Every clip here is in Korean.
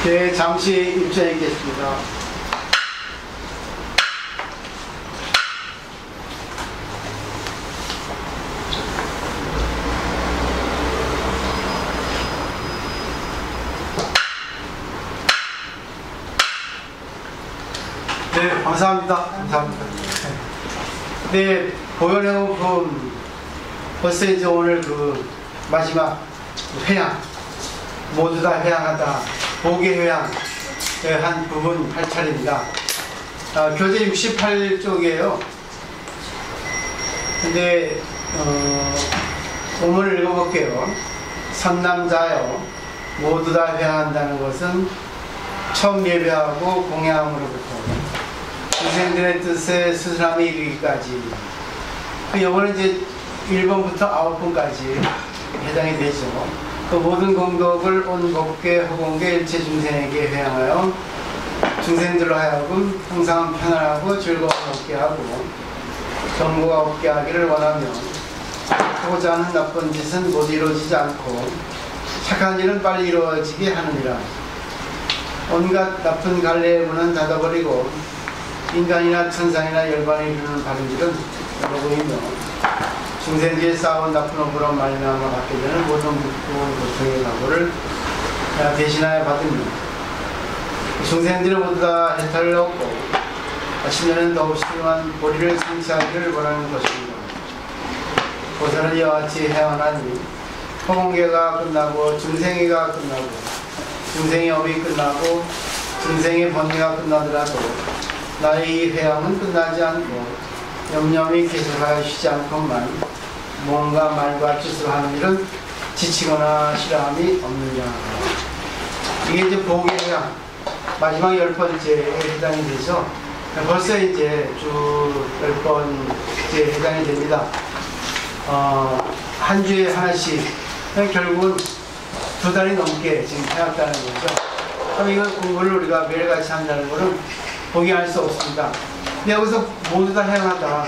네, 잠시 입장하겠습니다. 네, 감사합니다. 감사합니다. 네, 보현회원품 벌써 이제 오늘 그 마지막 회양, 모두 다 회양하다 보게 회양 한 부분 할 차례입니다. 교재 68쪽이에요. 근데 본문을 읽어볼게요. 선남자여 모두 다 회양한다는 것은 처음 예배하고 공양으로부터 중생들의 뜻에 스스럼이 이르기까지, 이거는 이제 1번부터 9번까지 해당이 되죠. 그 모든 공덕을 온 법계 허공계 일체 중생에게 회양하여 중생들로 하여금 항상 편안하고 즐거움 없게 하고 정보가 없게 하기를 원하며 하고자 하는 나쁜 짓은 못 이루어지지 않고 착한 일은 빨리 이루어지게 하느니라. 온갖 나쁜 갈래의 문은 닫아버리고 인간이나 천상이나 열반에 이르는 바른 길은 열어보이며 중생들이 쌓아온 나쁜 업으로 말미암아 받게 되는 모든 고통의 각오를 대신하여 받으며 중생들이 모두 다 해탈을 얻고 아침에는 더욱 신중한 보리를 성취하기를 원하는 것입니다. 보살은 이와 같이 해안하니 허공계가 끝나고 중생이가 끝나고 중생의 업이 끝나고 중생의 번뇌가 끝나더라도 나의 이 회양은 끝나지 않고 염려이 계속하여 쉬지 않건만 뭔가 말과 뜻으로 하는 일은 지치거나 싫어함이 없느냐. 이게 이제 보게 회양 마지막 10번째에 해당이 돼서 벌써 이제 쭉 10번째 해당이 됩니다. 한 주에 하나씩 결국은 2달이 넘게 지금 해왔다는 거죠. 그럼 이거 공부를 우리가 매일같이 한다는 거는 포기할 수 없습니다. 근데 여기서 모두 다 행하다.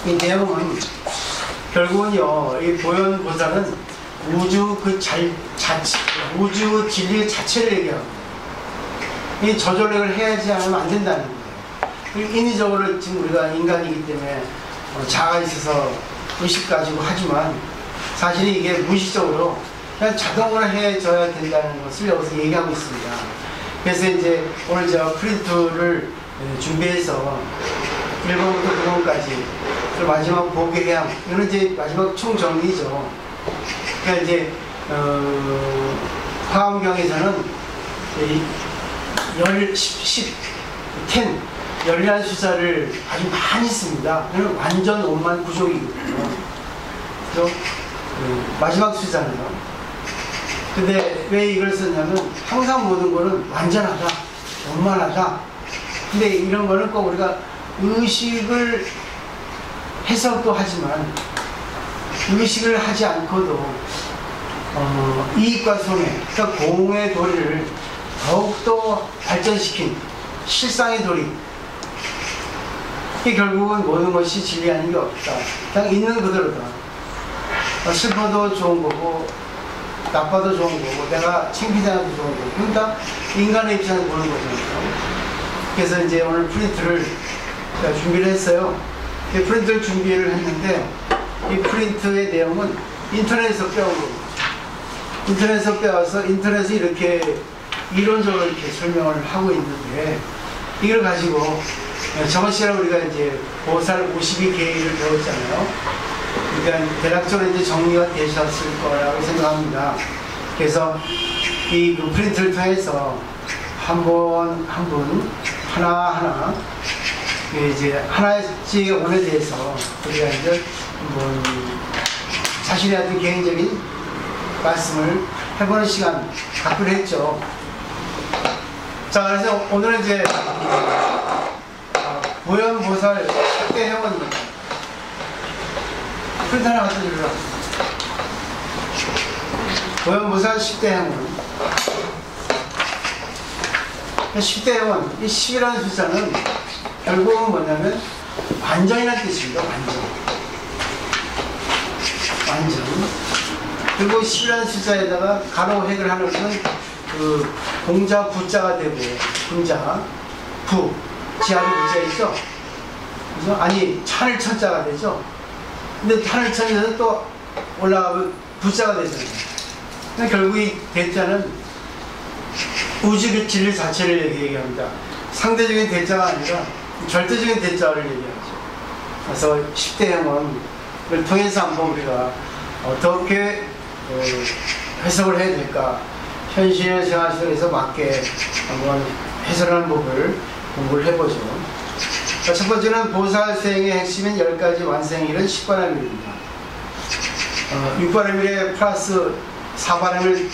이 내용은 결국은요, 이 보현보살은 우주 그 우주 진리 자체를 얘기합니다. 이 저절력을 해야지 않으면 안 된다는 거예요. 인위적으로 지금 우리가 인간이기 때문에 자아가 있어서 의식 가지고 하지만 사실 이게 무의식적으로 그냥 자동으로 해줘야 된다는 것을 여기서 얘기하고 있습니다. 그래서 이제 오늘 제가 프린트를 준비해서 1번부터 9번까지 마지막 보게 회양, 이거는 이제 마지막 총정리죠. 그러니까 이제 화엄경에서는 10이라는 숫자를 아주 많이 씁니다. 그건 완전 원만 구족이거든요. 그래서 마지막 숫자네요. 근데 왜 이걸 썼냐면 항상 모든 거는 완전하다, 원만하다. 근데 이런 거는 꼭 우리가 의식을 해석도 하지만 의식을 하지 않고도 이익과 손해, 그러니까 공의 도리를 더욱더 발전시킨 실상의 도리. 이게 결국은 모든 것이 진리 아닌 게 없다. 그냥 있는 그대로다. 슬퍼도 좋은 거고 나빠도 좋은 거고 내가 창피지 않아도 좋은 거고, 그러니까 인간의 입장에서 보는 거잖아요. 그래서 이제 오늘 프린트를 제가 준비를 했어요. 프린트를 준비를 했는데 이 프린트의 내용은 인터넷에서 빼온 겁니다. 인터넷에서 빼와서 인터넷에 이렇게 이론적으로 이렇게 설명을 하고 있는데, 이걸 가지고 저번 시간에 우리가 이제 보살 52개의를 배웠잖아요. 그러니까 대략적으로 이제 정리가 되셨을 거라고 생각합니다. 그래서 이 프린트를 통해서 한 분 하나하나 이제 하나씩 원에 대해서 우리가 이제 한번 자신의 어떤 개인적인 말씀을 해보는 시간 갖기로 했죠. 자, 그래서 오늘은 이제 보현보살 10대 행원입니다. 프린트 하나 갖다 주려고. 보현보살 10대 행원. 10대 행원, 이 10이라는 숫자는 결국은 뭐냐면 완전이라는 뜻입니다. 완전. 그리고 11이라는 숫자에다가 가로 획을 하는 것은 그 공자 부자가 되고, 공자 부 지하리 부자 있죠. 그래서 아니 찬을 천자가 되죠. 근데 찬을 천에서 또 올라가면 부자가 되잖아요. 그러니까 결국 이 대자는 우주 진리 자체를 얘기합니다. 상대적인 대자가 아니라 절대적인 대자를 얘기하죠. 그래서 10대형을 통해서 한번 우리가 어떻게 해석을 해야 될까, 현실의 생활 속에서 맞게 한번 해설하는 법을 공부를 해보죠. 자, 첫 번째는 보살수행의 핵심인 10가지 완성일은 10바람일입니다. 6바람일에 플러스 4바람을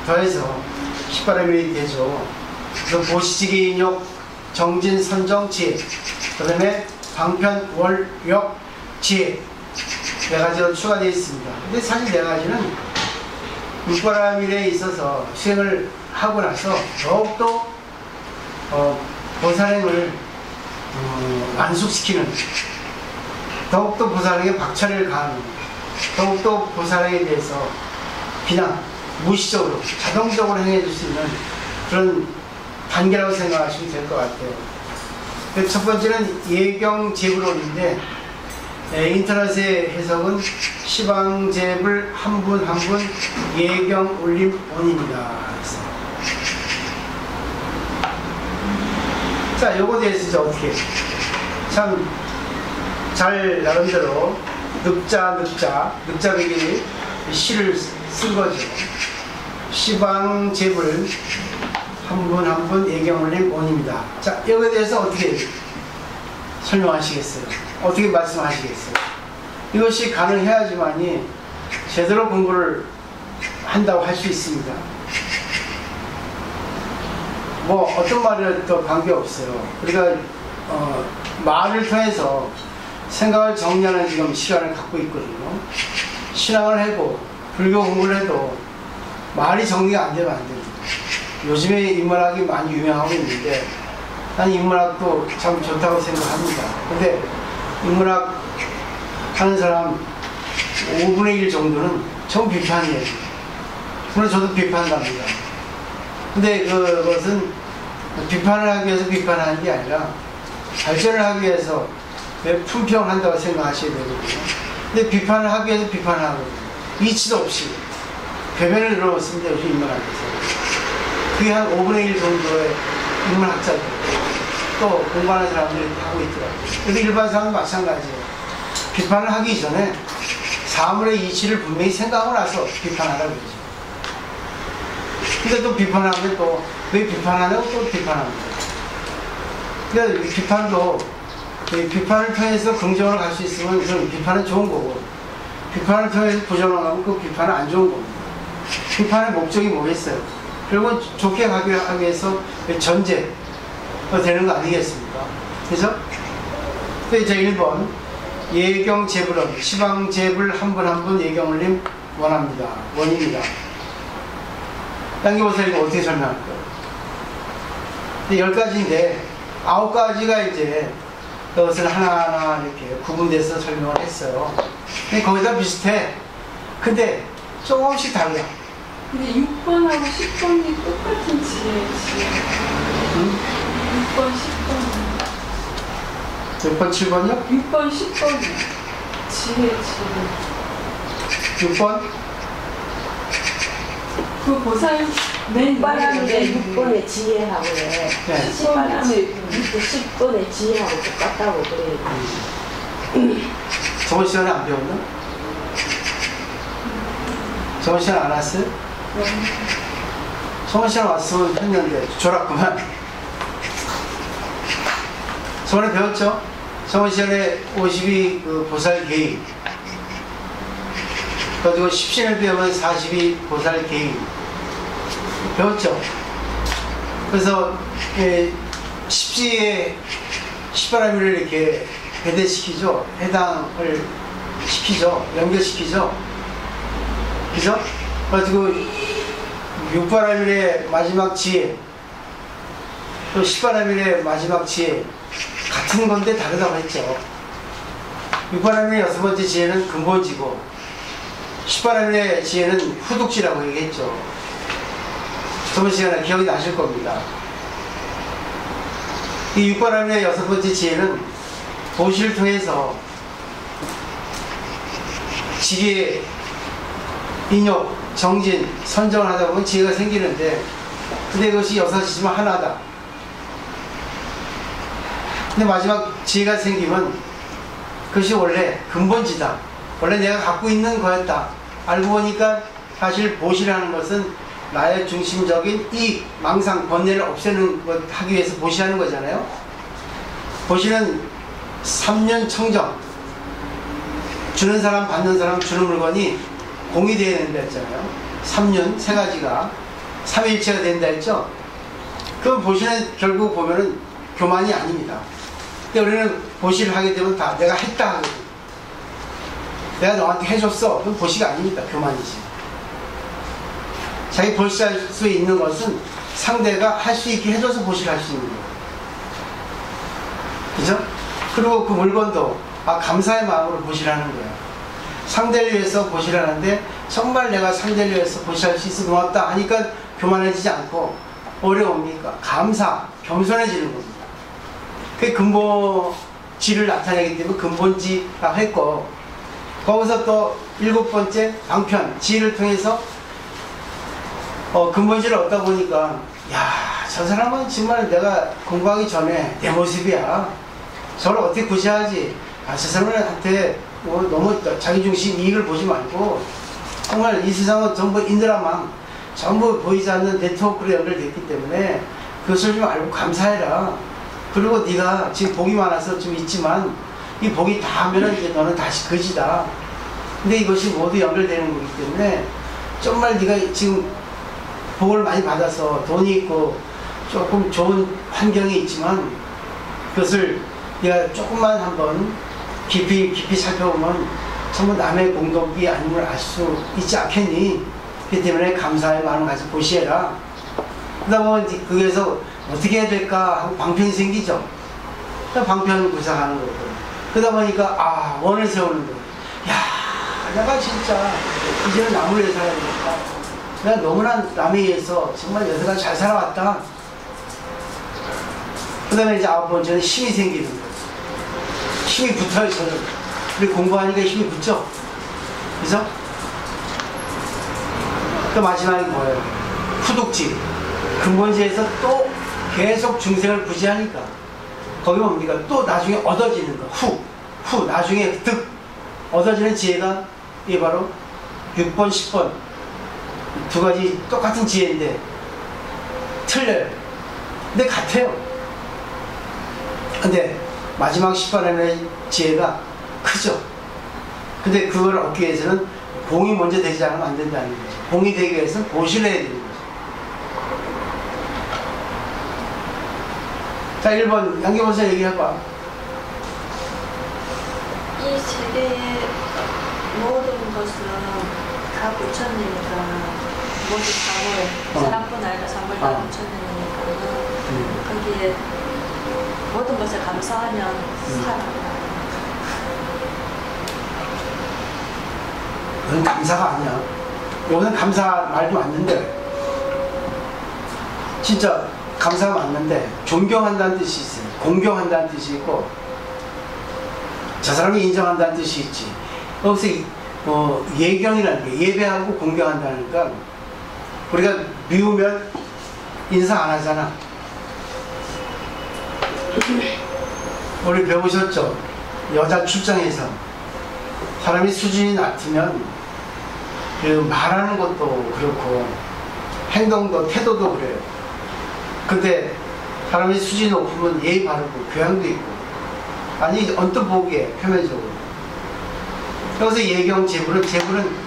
더해서 10바람일이 되죠. 그래서 보시지기, 인욕, 정진, 선정, 지혜, 그 다음에 방편, 월, 역, 지혜 4가지로 추가되어 있습니다. 근데 사실 4가지는 6바람일에 있어서 수행을 하고 나서 더욱더 보살행을 완숙시키는, 더욱더 보살행에 박차를 가하는, 더욱더 보살행에 대해서 그냥 무의식적으로 자동적으로 행해줄 수 있는 그런 단계라고 생각하시면 될 것 같아요. 첫 번째는 예경제불론인데, 인터넷의 해석은 시방제불 한 분 한 분 예경 올림 원입니다. 자, 요거에 대해서 이제 어떻게 참 잘 나름대로 늑자백이 시를 쓴 거죠. 시방제불 한 분 한 분 예경 올림 원입니다. 자, 여기에 대해서 어떻게 설명하시겠어요? 어떻게 말씀하시겠어요? 이것이 가능해야지만이 제대로 공부를 한다고 할 수 있습니다. 뭐 어떤 말이라도 관계없어요. 우리가 말을 통해서 생각을 정리하는 지금 시간을 갖고 있거든요. 신앙을 해도 불교 공부를 해도 말이 정리가 안 되면 안 됩니다. 요즘에 인문학이 많이 유명하고 있는데 난 인문학도 참 좋다고 생각합니다. 근데 인문학 하는 사람 5분의 1 정도는 전부 비판이에요. 물론 저도 비판합니다. 근데 그것은 비판을 하기 위해서 비판하는 게 아니라 발전을 하기 위해서 품평을 한다고 생각하셔야 되거든요. 근데 비판을 하기 위해서 비판을 하거든요. 이치도 없이 배변을 늘어놓습니다. 요즘 인문학에서. 그게 한 5분의 1 정도의 인문학자들, 또 공부하는 사람들이 하고 있더라고요. 근데 일반 사람은 마찬가지예요. 비판을 하기 전에 사물의 이치를 분명히 생각하고 나서 비판하라고 그러죠. 근데 또 비판하면 또 왜 비판하냐고 또 비판합니다. 그러니까 비판도 비판을 통해서 긍정을 갈 수 있으면 그럼 비판은 좋은 거고, 비판을 통해서 부정을 하면 그 비판은 안 좋은 겁니다. 비판의 목적이 뭐겠어요? 결국은 좋게 가기 위해서 전제가 되는 거 아니겠습니까? 그래서 이제 1번 예경제불원, 시방제불 한 분 한 분 예경올림 원합니다. 원입니다. 당겨보세요. 이거 어떻게 설명할까요? 10가지인데 9가지가 이제 그것을 하나하나 이렇게 구분돼서 설명을 했어요. 근데 거기다 비슷해. 근데 조금씩 달라. 근데 6번하고 10번이 똑같은 지혜지. 응? 6번, 10번. 6번, 7번이요? 6번, 10번이 지혜. 6번? 그 보살 맨 바람에 6번의 지혜하고 네. 10바람에 10번의 지혜하고 똑같다고 그래요. 저번 시간에 안 배웠나? 저번 시간에 안 왔어요? 네. 저번 시간에 왔으면 했는데 졸았구만. 저번에 배웠죠? 저번 시간에 52 그 보살 개인, 그리고 10신을 배우면 42 보살 개인 배웠죠? 그래서 10지에 10바람일을 이렇게 배대시키죠? 해당을 시키죠? 연결시키죠? 그죠? 그래가지고 6바람일의 마지막 지혜, 또 10바람일의 마지막 지혜 같은 건데 다르다고 했죠. 6바람일의 6번째 지혜는 근본지고 10번의 지혜는 후둑지라고 얘기했죠. 저번 시간에 기억이 나실 겁니다. 이 6번의 여섯 번째 지혜는 보시를 통해서 지혜, 인욕, 정진, 선정을 하다 보면 지혜가 생기는데, 근데 이것이 여섯이지만 하나다. 근데 마지막 지혜가 생기면 그것이 원래 근본지다. 원래 내가 갖고 있는 거였다. 알고 보니까 사실 보시라는 것은 나의 중심적인 이익, 망상, 번뇌를 없애는 것 하기 위해서 보시하는 거잖아요. 보시는 3년 청정, 주는 사람 받는 사람 주는 물건이 공이 되어야 된다 했잖아요. 3년 세 가지가 삼위일체가 된다 했죠. 그 보시는 결국 보면은 교만이 아닙니다. 근데 우리는 보시를 하게 되면 다 내가 했다 하거든. 내가 너한테 해줬어. 그건 보시가 아닙니다. 교만이지. 자기 보시할 수 있는 것은 상대가 할 수 있게 해줘서 보시를 할 수 있는 거예요. 그죠? 그리고 그 물건도 감사의 마음으로 보시를 하는 거예요. 상대를 위해서 보시를 하는데 정말 내가 상대를 위해서 보시할 수 있어 고맙다 하니까 교만해지지 않고 어려웁니까? 감사, 겸손해지는 겁니다. 그게 근본지를 나타내기 때문에 근본지가 했고, 거기서 또 7번째 방편, 지혜를 통해서 근본지를 얻다 보니까 저 사람은 정말 내가 공부하기 전에 내 모습이야. 저를 어떻게 구시하지? 저 사람한테 너무 자기중심 이익을 보지 말고 정말 이 세상은 전부 인드라망, 전부 보이지 않는 네트워크로 연결됐기 때문에 그것을 좀 알고 감사해라. 그리고 네가 지금 복이 많아서 좀 있지만 이 복이 다 하면은 이제 너는 다시 거지다. 근데 이것이 모두 연결되는 거기 때문에 정말 네가 지금 복을 많이 받아서 돈이 있고 조금 좋은 환경이 있지만 그것을 네가 조금만 한번 깊이 살펴보면 전부 남의 공덕이 아님을 알 수 있지 않겠니? 그렇기 때문에 감사의 마음을 가지고 보시해라. 그러다 보면 거기에서 어떻게 해야 될까 하고 방편이 생기죠. 방편을 구상하는 거고. 그러다 보니까 원을 세우는 거예요. 내가 진짜 이제는 남을 위해 살아야 되겠다. 내가 너무나 남에 의해서 정말 여태까지 잘 살아왔다. 그 다음에 이제 9번째는 힘이 생기는 거예요. 힘이 붙어요, 저는. 우리 공부하니까 힘이 붙죠? 그죠? 또 마지막이 뭐예요? 후둑지. 근본지에서 또 계속 중생을 구제하니까. 거기 뭡니까? 또 나중에 얻어지는 거. 나중에 득. 얻어지는 지혜가 이게 바로 6번, 10번. 두 가지 똑같은 지혜인데 틀려요. 근데 같아요. 근데 마지막 10번의 지혜가 크죠. 근데 그걸 얻기 위해서는 공이 먼저 되지 않으면 안 된다는 거죠. 공이 되기 위해서는 보시를 해야 되는 거죠. 자, 1번 양계보사 얘기해봐. 이 세계의 모든 것은 다 부처님이니까 모든 사물, 사람뿐 아니라 사물 다 부처님이니까 거기에 모든 것을 감사하면 살아요. 그건 감사가 아니야. 이거는 감사 말도 맞는데, 진짜 감사가 맞는데 존경한다는 뜻이 있어요. 공경한다는 뜻이 있고 저 사람이 인정한다는 뜻이 있지. 여기서 예경이라는 게 예배하고 공경한다니까 우리가 미우면 인사 안 하잖아. 우리 배우셨죠? 여자 출장에서 사람이 수준이 낮으면 그 말하는 것도 그렇고 행동도 태도도 그래요. 근데 사람이 수준이 높으면 예의 바르고 교양도 있고 아니 언뜻 보기에 표면적으로. 그래서 예경 제불은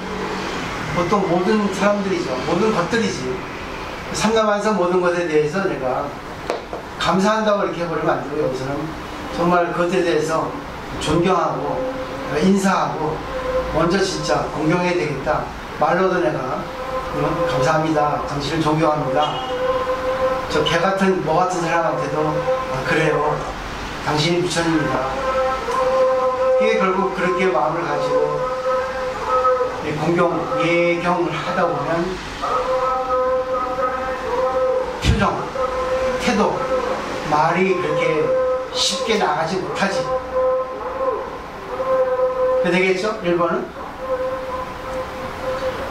보통 모든 사람들이죠. 모든 것들이지. 삼라만상 모든 것에 대해서 내가 감사한다고 이렇게 해버리면 안 되고 여기서는 정말 그것에 대해서 존경하고 인사하고 먼저 진짜 공경해야 되겠다. 말로도 내가 감사합니다. 당신을 존경합니다. 저 개 같은 뭐 같은 사람한테도 그래요. 당신이 부처님입니다. 이게 결국 그렇게 마음을 가지고 이 공경, 예경을 하다 보면 표정, 태도, 말이 그렇게 쉽게 나가지 못하지. 되겠죠? 1번은?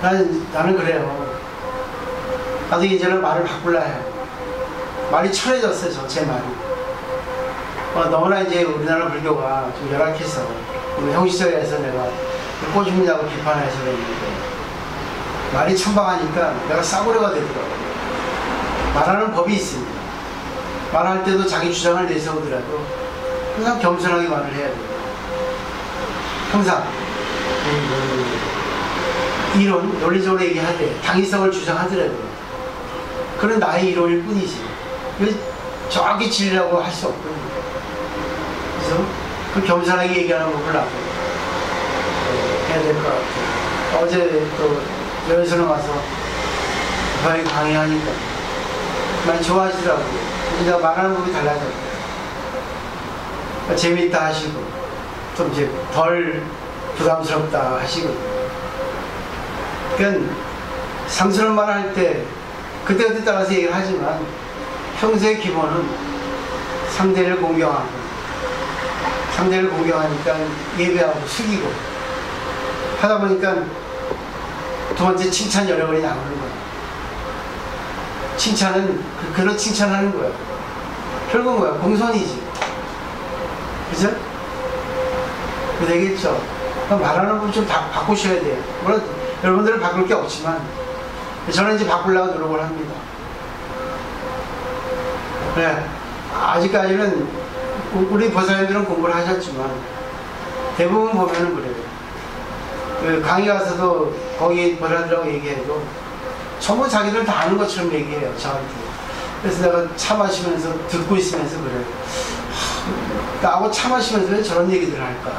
나는 그래요. 나도 이제는 말을 바꾸려 해요. 말이 철해졌어요, 제 말이. 너무나 이제 우리나라 불교가 좀 열악해서, 우리 형시절에서 내가 꼬집냐고 비판해서 그랬는데, 말이 천박하니까 내가 싸구려가 되더라고요. 말하는 법이 있습니다. 말할 때도 자기 주장을 내세우더라도 항상 겸손하게 말을 해야 돼요. 항상 이론, 논리적으로 얘기하되 당위성을 주장하더라도 그런 나의 이론일 뿐이지 정확히 진리라고 할 수 없거든요. 그래서 그 겸손하게 얘기하는 법을 나도 해야 될 것 같아요. 어제 또 여기서는 와서 저희 강의하니까 많이 좋아하시더라고요. 내가 말하는 법이 달라졌어요. 재밌다 하시고 좀 이제 덜 부담스럽다 하시고. 그러니까 상스러운 말을 할 때 그때그때 따라서 얘기를 하지만 평소의 기본은 상대를 공경하고, 상대를 공경하니까 예배하고 숙이고 하다 보니까 두 번째 칭찬 여러 번이 나오는 거야. 칭찬은 그런 칭찬하는 거야. 결국은 뭐야? 공손이지. 그죠? 되겠죠? 말하는 법 좀 바꾸셔야 돼요. 물론 여러분들은 바꿀 게 없지만 저는 이제 바꾸려고 노력을 합니다. 그래, 아직까지는 우리 보살님들은 공부를 하셨지만 대부분 보면은 그래요. 그 강의 가서도 거기 보살들하고 얘기해도 전부 자기들 다 아는 것처럼 얘기해요, 저한테. 그래서 내가 차 마시면서 듣고 있으면서 그래요. 나하고 차 마시면서 왜 저런 얘기들을 할까?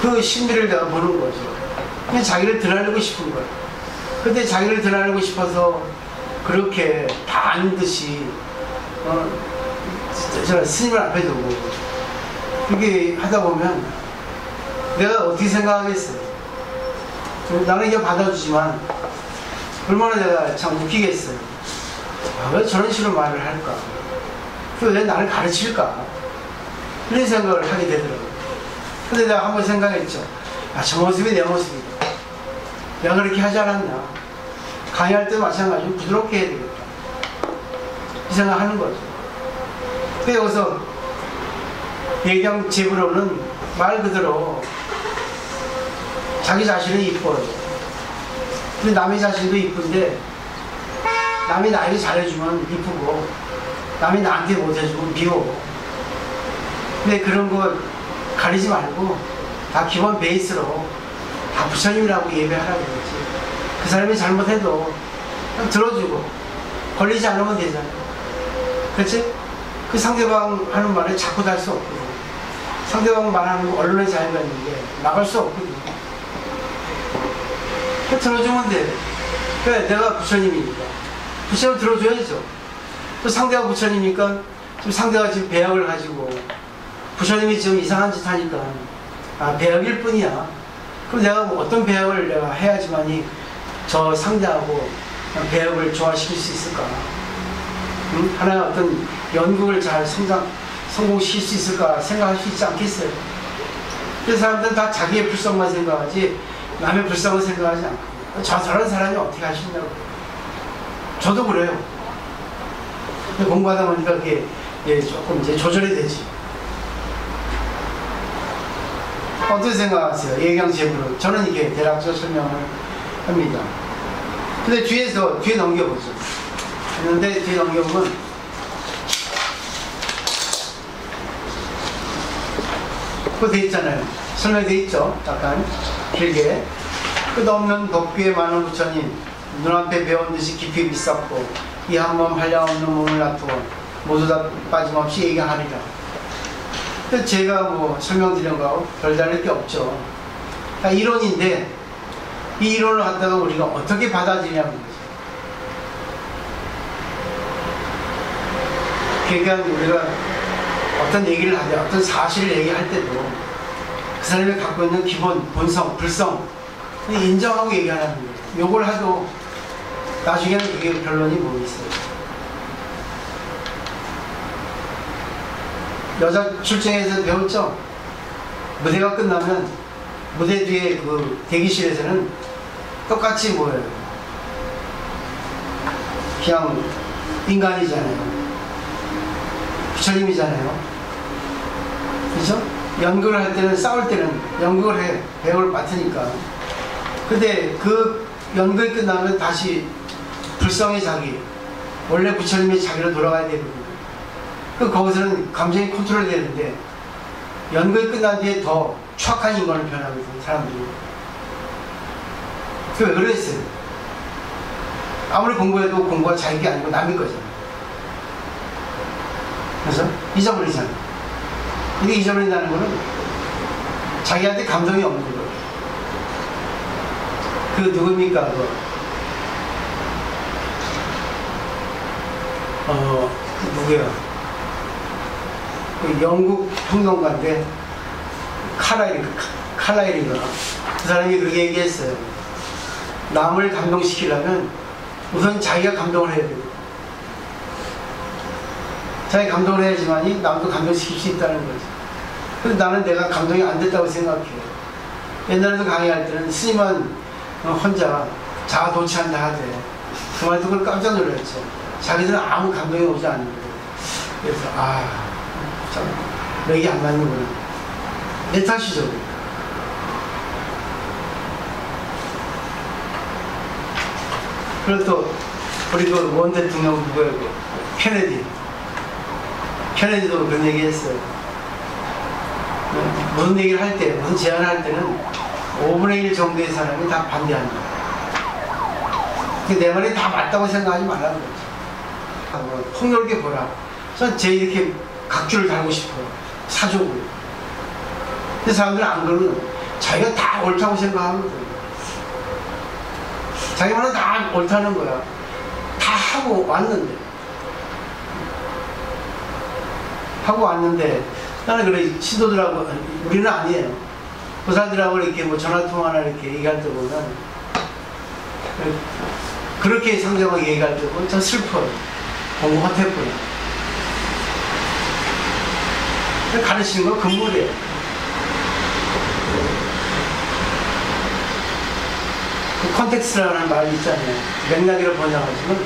그 신비를 내가 보는 거죠. 그냥 자기를 드러내고 싶은 거예요. 근데 자기를 드러내고 싶어서 그렇게 다 아는 듯이 저 스님을 앞에 두고 그렇게 하다 보면 내가 어떻게 생각하겠어요? 나는 이게 받아주지만 얼마나 내가 참 웃기겠어요. 왜 저런 식으로 말을 할까? 왜 나를 가르칠까? 이런 생각을 하게 되더라고요. 근데 내가 한번 생각했죠. 저 모습이 내 모습이다. 내가 그렇게 하지 않았나? 강의할 때 마찬가지로 부드럽게 해야 되겠다. 이 생각하는 거죠. 근데 여기서 예경 제부로는 말 그대로 자기 자신은 이뻐요. 근데 남의 자신도 이쁜데 남이 나에게 잘해주면 이쁘고 남이 나한테 못해주면 미워. 근데 그런 거 가리지 말고 다 기본 베이스로 다 부처님이라고 예배하라고 그러지. 그 사람이 잘못해도 그냥 들어주고 걸리지 않으면 되잖아요. 그렇지? 그 상대방 하는 말에 자꾸 달 수 없거든. 상대방 말하는 거 언론의 자유가 있는데 나갈 수 없거든. 그냥 들어주면 돼. 그래, 내가 부처님이니까 부처님 들어줘야죠. 또 상대가 부처님이니까 지금 상대가 지금 배역을 가지고 부처님이 지금 이상한 짓 하니까 배역일 뿐이야. 그럼 내가 뭐 어떤 배역을 내가 해야지만이 저 상대하고 배역을 조화시킬 수 있을까? 응? 하나의 어떤 연극을 잘 성공시킬 수 있을까 생각할 수 있지 않겠어요? 그 사람들은 다 자기의 불성만 생각하지 남의 불성을 생각하지 않고 저런 사람이 어떻게 할 수 있냐고. 저도 그래요. 근데 공부하다 보니까 그게 조금 이제 조절이 되지. 어떻게 생각하세요? 예경제부로. 저는 이게 대략적으로 설명을 합니다. 근데 뒤에 넘겨보죠. 그런데 뒤에 넘겨보면 그거 돼 있잖아요. 설명돼 있죠. 약간 길게. 끝없는 법규에 많은 부처님 눈앞에 배운 듯이 깊이 비쌌고 이 한 몸 한량없는 몸을 놔두어 모두 다 빠짐없이 얘기하리라. 제가 뭐 설명드린 거하고 별다를 게 없죠. 다 이론인데 이 이론을 갖다가 우리가 어떻게 받아들이냐는 거죠. 그러니까 우리가 어떤 얘기를 하되 어떤 사실을 얘기할 때도 그 사람이 갖고 있는 기본, 본성, 불성 인정하고 얘기하는 거예요. 요걸 하도 나중에는 그게 결론이 뭐 있어요. 여자 출정에서 배웠죠? 무대가 끝나면 무대 뒤에 그 대기실에서는 똑같이 뭐예요? 그냥 인간이잖아요. 부처님이잖아요. 그죠? 연극을 할 때는, 싸울 때는 연극을 해. 배역을 맡으니까. 근데 그 연극이 끝나면 다시 불성의 자기, 원래 부처님의 자기로 돌아가야 되거든요. 거기서는 감정이 컨트롤 되는데, 연극이 끝난 뒤에 더 추악한 인간을 변하거든요, 사람들이. 왜 그랬어요? 아무리 공부해도 공부가 자기 게 아니고 남의 거잖아요. 그래서 잊어버리잖아요. 이게 잊어버린다는 거는 자기한테 감동이 없는 거예요. 그 누굽니까? 누구야? 그 영국 평론가인데 칼라일인가? 그 사람이 그렇게 얘기했어요. 남을 감동시키려면 우선 자기가 감동을 해야 돼요. 자기 감동을 해야지만이 남도 감동시킬 수 있다는 거죠. 근데 나는 내가 감동이 안 됐다고 생각해요. 옛날에도 강의할 때는 스님은 혼자 자아 도취한다 하대. 그 말 듣고 깜짝 놀랐죠. 자기들은 아무 감동이 오지 않는 거예요. 그래서 참 맥이 안 맞는구나. 내 탓이죠. 그리고 또 우리 그 원 대통령 누구예요? 케네디도 그런 얘기 했어요. 무슨 얘기를 할 때, 무슨 제안을 할 때는 5분의 1 정도의 사람이 다 반대한다. 내 말이 다 맞다고 생각하지 말라는 거죠. 폭넓게 보라. 전 제 이렇게 각주를 달고 싶어요. 사족으로. 근데 사람들은 안 그러거든. 자기가 다 옳다고 생각하거든. 자기 말은 다 옳다는 거야. 다 하고 왔는데 나는 그래 시도들하고 우리는 아니에요. 그 사람들하고 이렇게 뭐 전화통화나 이렇게 얘기할 때 보면 그렇게 상대방 얘기할 때 보면 참 슬퍼요. 공부 헛했구나. 가르치는 건 금물이에요. 그 컨텍스트라는 말이 있잖아요. 맥락으로 번역하지만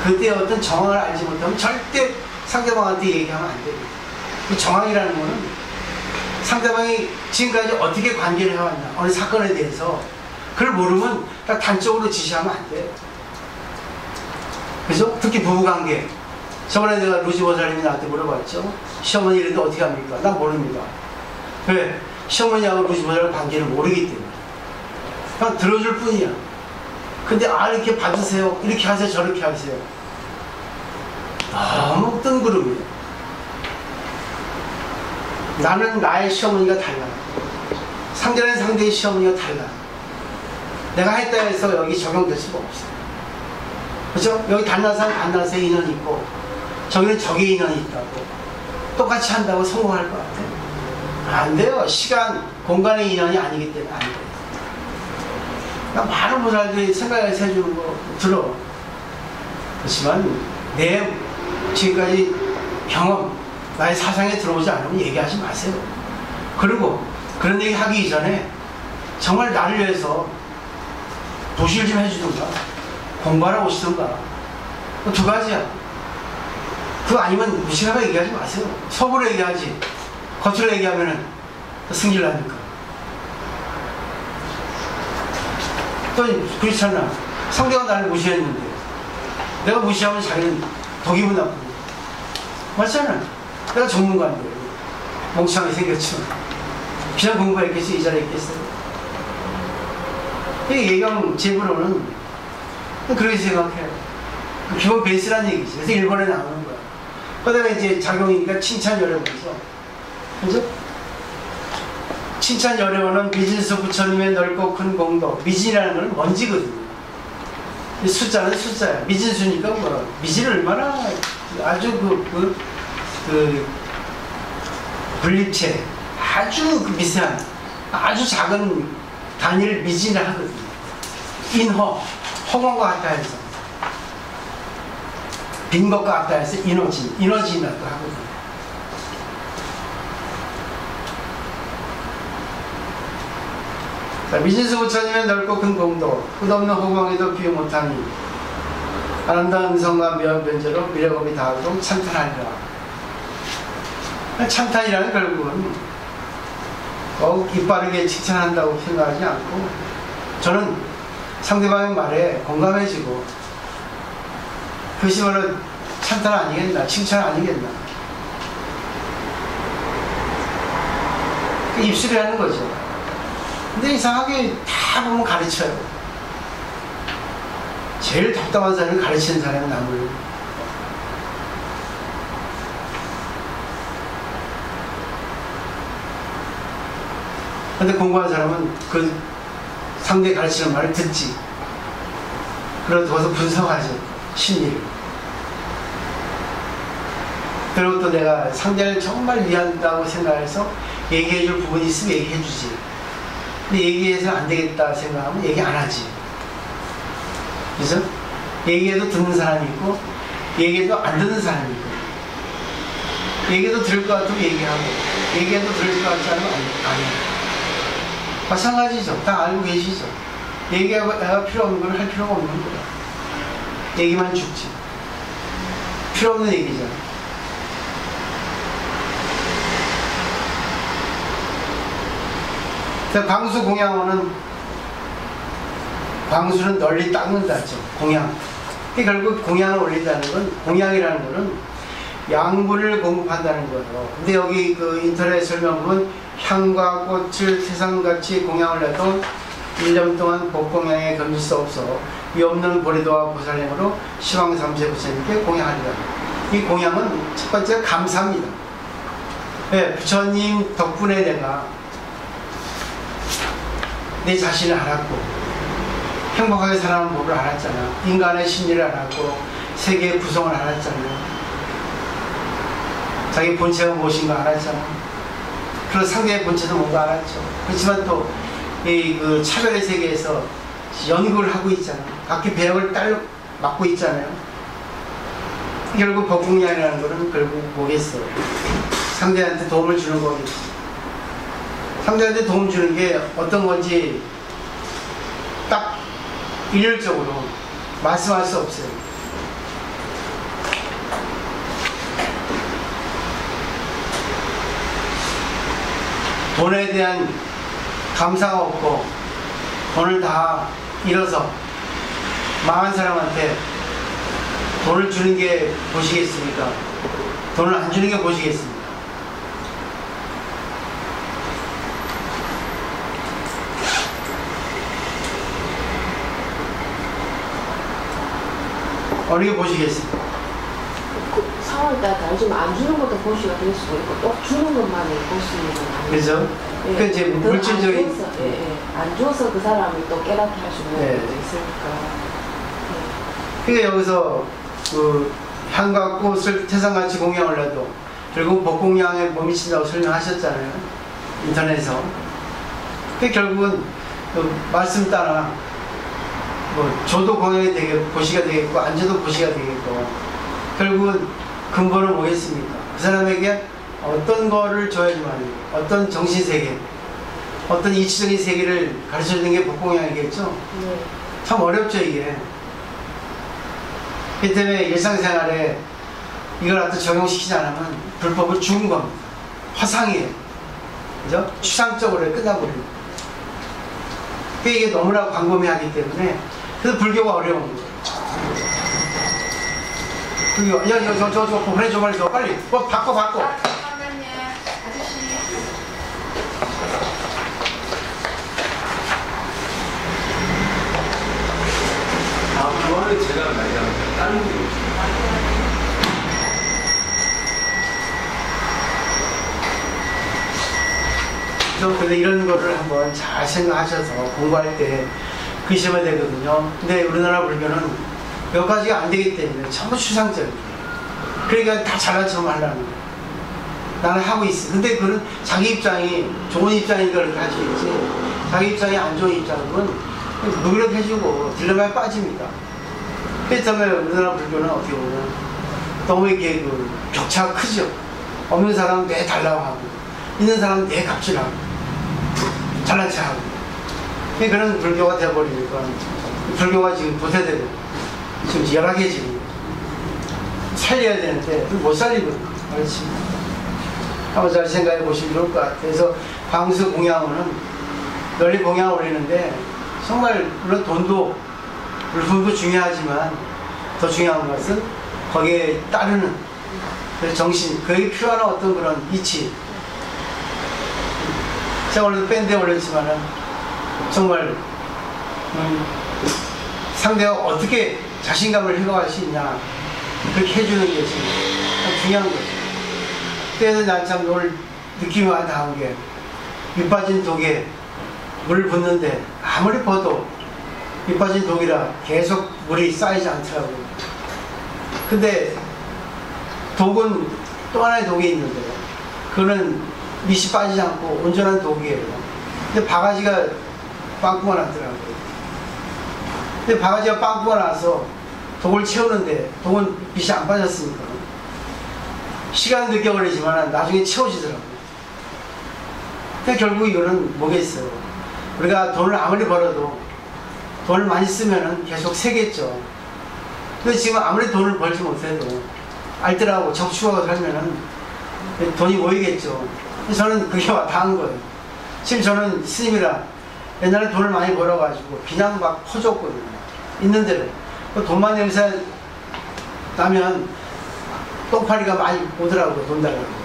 그때 어떤 정황을 알지 못하면 절대 상대방한테 얘기하면 안 돼요. 그 정황이라는 거는 상대방이 지금까지 어떻게 관계를 해왔나, 어느 사건에 대해서 그걸 모르면 딱 단적으로 지시하면 안 돼요. 그죠? 특히 부부관계. 저번에 내가 루지 보살님이 나한테 물어봤죠. 시어머니 이런데 어떻게 합니까? 난 모릅니다. 왜? 시어머니하고 루지 보살 관계를 모르기 때문에. 그냥 들어줄 뿐이야. 근데 이렇게 받으세요. 이렇게 하세요. 저렇게 하세요. 너무 뜬구름이에요. 나는 나의 시어머니가 달라. 상대는 상대의 시어머니가 달라. 내가 했다 해서 여기 적용될 수가 없어. 그죠? 여기 단나사는 단나사의 인연이 있고 저기는 저기의 인연이 있다고. 똑같이 한다고 성공할 것 같아? 안 돼요. 시간, 공간의 인연이 아니기 때문에 안 돼요. 많은 보살들이 생각해서 해주는 거 들어. 그렇지만 내 지금까지 경험, 나의 사상에 들어오지 않으면 얘기하지 마세요. 그리고 그런 얘기 하기 이전에 정말 나를 위해서 도시를 좀 해주든가 공부하러 오시든가 두 가지야. 그거 아니면 무시하고 얘기하지 마세요. 속으로 얘기하지 겉으로 얘기하면은 승질 나니까. 또 그렇잖아. 상대가 나를 무시했는데 내가 무시하면 자기는 더 기분 나쁘고. 맞잖아. 내가 전문가인데 멍청하게 생겼지만 그냥 공부했겠어? 이 자리에 있겠어요? 예경 제부로는 그렇게 생각해요. 기본 베이스란 얘기지. 그래서 일본에 나오는 거야. 그러다가 이제 작용이니까 칭찬 열애원이죠. 그죠? 칭찬 열애원은 미진수 부처님의 넓고 큰 공덕. 미진이라는 건 먼지거든요. 숫자는 숫자야. 미진수니까 뭐라. 미진은 얼마나 아주 그 분립체. 아주 그 미세한 아주 작은 단위를 미진을 하거든요. 인허, 허공과 같다 해서, 빈 것과 같다 해서 이너지라고 하거든요. 자, 미진수 부처님의 넓고 큰 공도, 끝없는 허공에도 비유 못하니 아름다운 음성과 묘한 변조로 미래법이 닿아도 찬탄하리라. 찬탄이라는 결국은 꼭 이빠르게 칭찬한다고 생각하지 않고, 저는 상대방의 말에 공감해지고, 그것이 바로 찬탄 아니겠나, 칭찬 아니겠나. 입술이 하는 거죠. 근데 이상하게 다 보면 가르쳐요. 제일 답답한 사람이 가르치는 사람이 남을. 근데 공부한 사람은 그 상대 가르치는 말을 듣지. 그러고 거기서 분석하죠. 심리를. 그리고 또 내가 상대를 정말 이해한다고 생각해서 얘기해줄 부분이 있으면 얘기해주지. 근데 얘기해서 안 되겠다 생각하면 얘기 안 하지. 그래서 얘기해도 듣는 사람이 있고, 얘기해도 안 듣는 사람이 있고, 얘기해도 들을 것 같으면 얘기하고, 얘기해도 들을 것 같지 않으면 안 해요. 마찬가지죠. 다 알고 계시죠. 얘기가 필요 없는 걸 할 필요가 없는 거야. 얘기만 죽지. 필요 없는 얘기잖아. 광수 공양어는, 광수는 널리 닦는다죠. 공양. 결국 공양을 올린다는 건, 공양이라는 거는 양분을 공급한다는 거예요. 근데 여기 그 인터넷 설명은 향과 꽃을 세상같이 공양을 해도 1년 동안 복공양에 견딜 수 없어 이 없는 보리도와 보살님으로 시황삼세 부처님께 공양하리라. 이 공양은 첫 번째 감사입니다. 네, 부처님 덕분에 내가 내 자신을 알았고 행복하게 살아가는 법을 알았잖아. 인간의 심리를 알았고 세계의 구성을 알았잖아요. 자기 본체가 무엇인가 알았잖아. 그리고 상대의 본체도 뭔가 알았죠. 그렇지만 또 그 차별의 세계에서 연구를 하고 있잖아. 각기 배역을 맡고 있잖아요. 결국 법공양이라는 거는 결국 뭐겠어요? 상대한테 도움을 주는 거겠지. 상대한테 도움 주는 게 어떤 건지 딱 일률적으로 말씀할 수 없어요. 돈에 대한 감사가 없고 돈을 다 잃어서 망한 사람한테 돈을 주는 게 보시겠습니까? 돈을 안 주는 게 보시겠습니까? 어느 게 보시겠습니까? 그 상황에 따라 다르지만 안 주는 것도 보시가 될 수도 있고 또 주는 것만이 볼 수 있는 거예요. 그렇죠? 그 이제 물질적인 안 줘서 그 사람이 또 깨닫게 할 수 있는 것도 있으니까. 그러니까 여기서 그 향과 꽃을 태산같이 공양을 해도 결국 복공양에 못 미친다고 설명하셨잖아요. 인터넷에서. 그 결국은 그 말씀 따라 뭐 줘도 공양이 되겠고 보시가 되겠고 안 줘도 보시가 되겠고 결국은 근본은 뭐겠습니까? 그 사람에게 어떤 거를 줘야지만 어떤 정신세계 어떤 이치적인 세계를 가르쳐주는 게 복공양이겠죠? 참 어렵죠 이게. 그 때문에 일상생활에 이걸 갖다 적용시키지 않으면 불법을 죽은 겁니다. 화상이에요. 그죠? 추상적으로 끝나버립니다. 이게 너무나 광범위하기 때문에 그래서 불교가 어려운 거죠. 불교, 저 보내줘 빨리 줘 빨리 뭐 바꿔 잠깐만요 아저씨. 그거는 제가 말하는 다른 분이 근데 이런 거를 한번 잘 생각하셔서 공부할 때 그러시면 되거든요. 근데 우리나라 불교는 몇 가지가 안 되기 때문에 전부 추상적이에요. 그러니까 다 잘난 척 하려는 거예요. 나는 하고 있어. 근데 그런 자기 입장이 좋은 입장이니까 그렇게 할 수 있지. 자기 입장이 안 좋은 입장은 무기력해지고 딜레마에 빠집니다. 그렇기 때문에 우리나라 불교는 어떻게 보면 너무 이렇게 그 격차가 크죠. 없는 사람은 내 달라고 하고, 있는 사람은 내 갑질하고, 잘난 척하고. 그런 불교가 되어버리니까, 불교가 지금 도태되고, 지금 열악해지고, 살려야 되는데, 못 살리거든요. 그렇지. 한번 잘 생각해 보시면 좋을 것 같아요. 그래서 광수 공양원은 널리 공양을 올리는데, 정말, 물론 돈도, 물품도 중요하지만, 더 중요한 것은 거기에 따르는 그 정신, 그에 필요한 어떤 그런 이치. 제가 오늘도 밴드에 올렸지만은, 정말, 상대가 어떻게 자신감을 회복할 수 있냐, 그렇게 해주는 게 지금 중요한 거죠. 그래서 난 참 오늘 느낌이 많이 나온 게, 밑 빠진 독에 물 붓는데 아무리 버도 밑 빠진 독이라 계속 물이 쌓이지 않더라고요. 근데 독은 또 하나의 독이 있는데요. 그거는 밑이 빠지지 않고 온전한 독이에요. 근데 바가지가 빵꾸가 났더라고요. 근데 바가지가 빵꾸가 나서 독을 채우는데 독은 밑이 안 빠졌으니까 시간은 늦게 걸리지만 나중에 채워지더라고요. 근데 결국 이거는 뭐겠어요. 우리가 돈을 아무리 벌어도 돈을 많이 쓰면은 계속 세겠죠. 근데 지금 아무리 돈을 벌지 못해도 알뜰하고 적축하고 살면은 돈이 모이겠죠. 저는 그게 와닿은 거예요. 지금 저는 스님이라 옛날에 돈을 많이 벌어가지고 그냥 막 퍼줬거든요. 있는 대로. 돈만 냄새 나면 똥파리가 많이 오더라고요. 돈 달라고.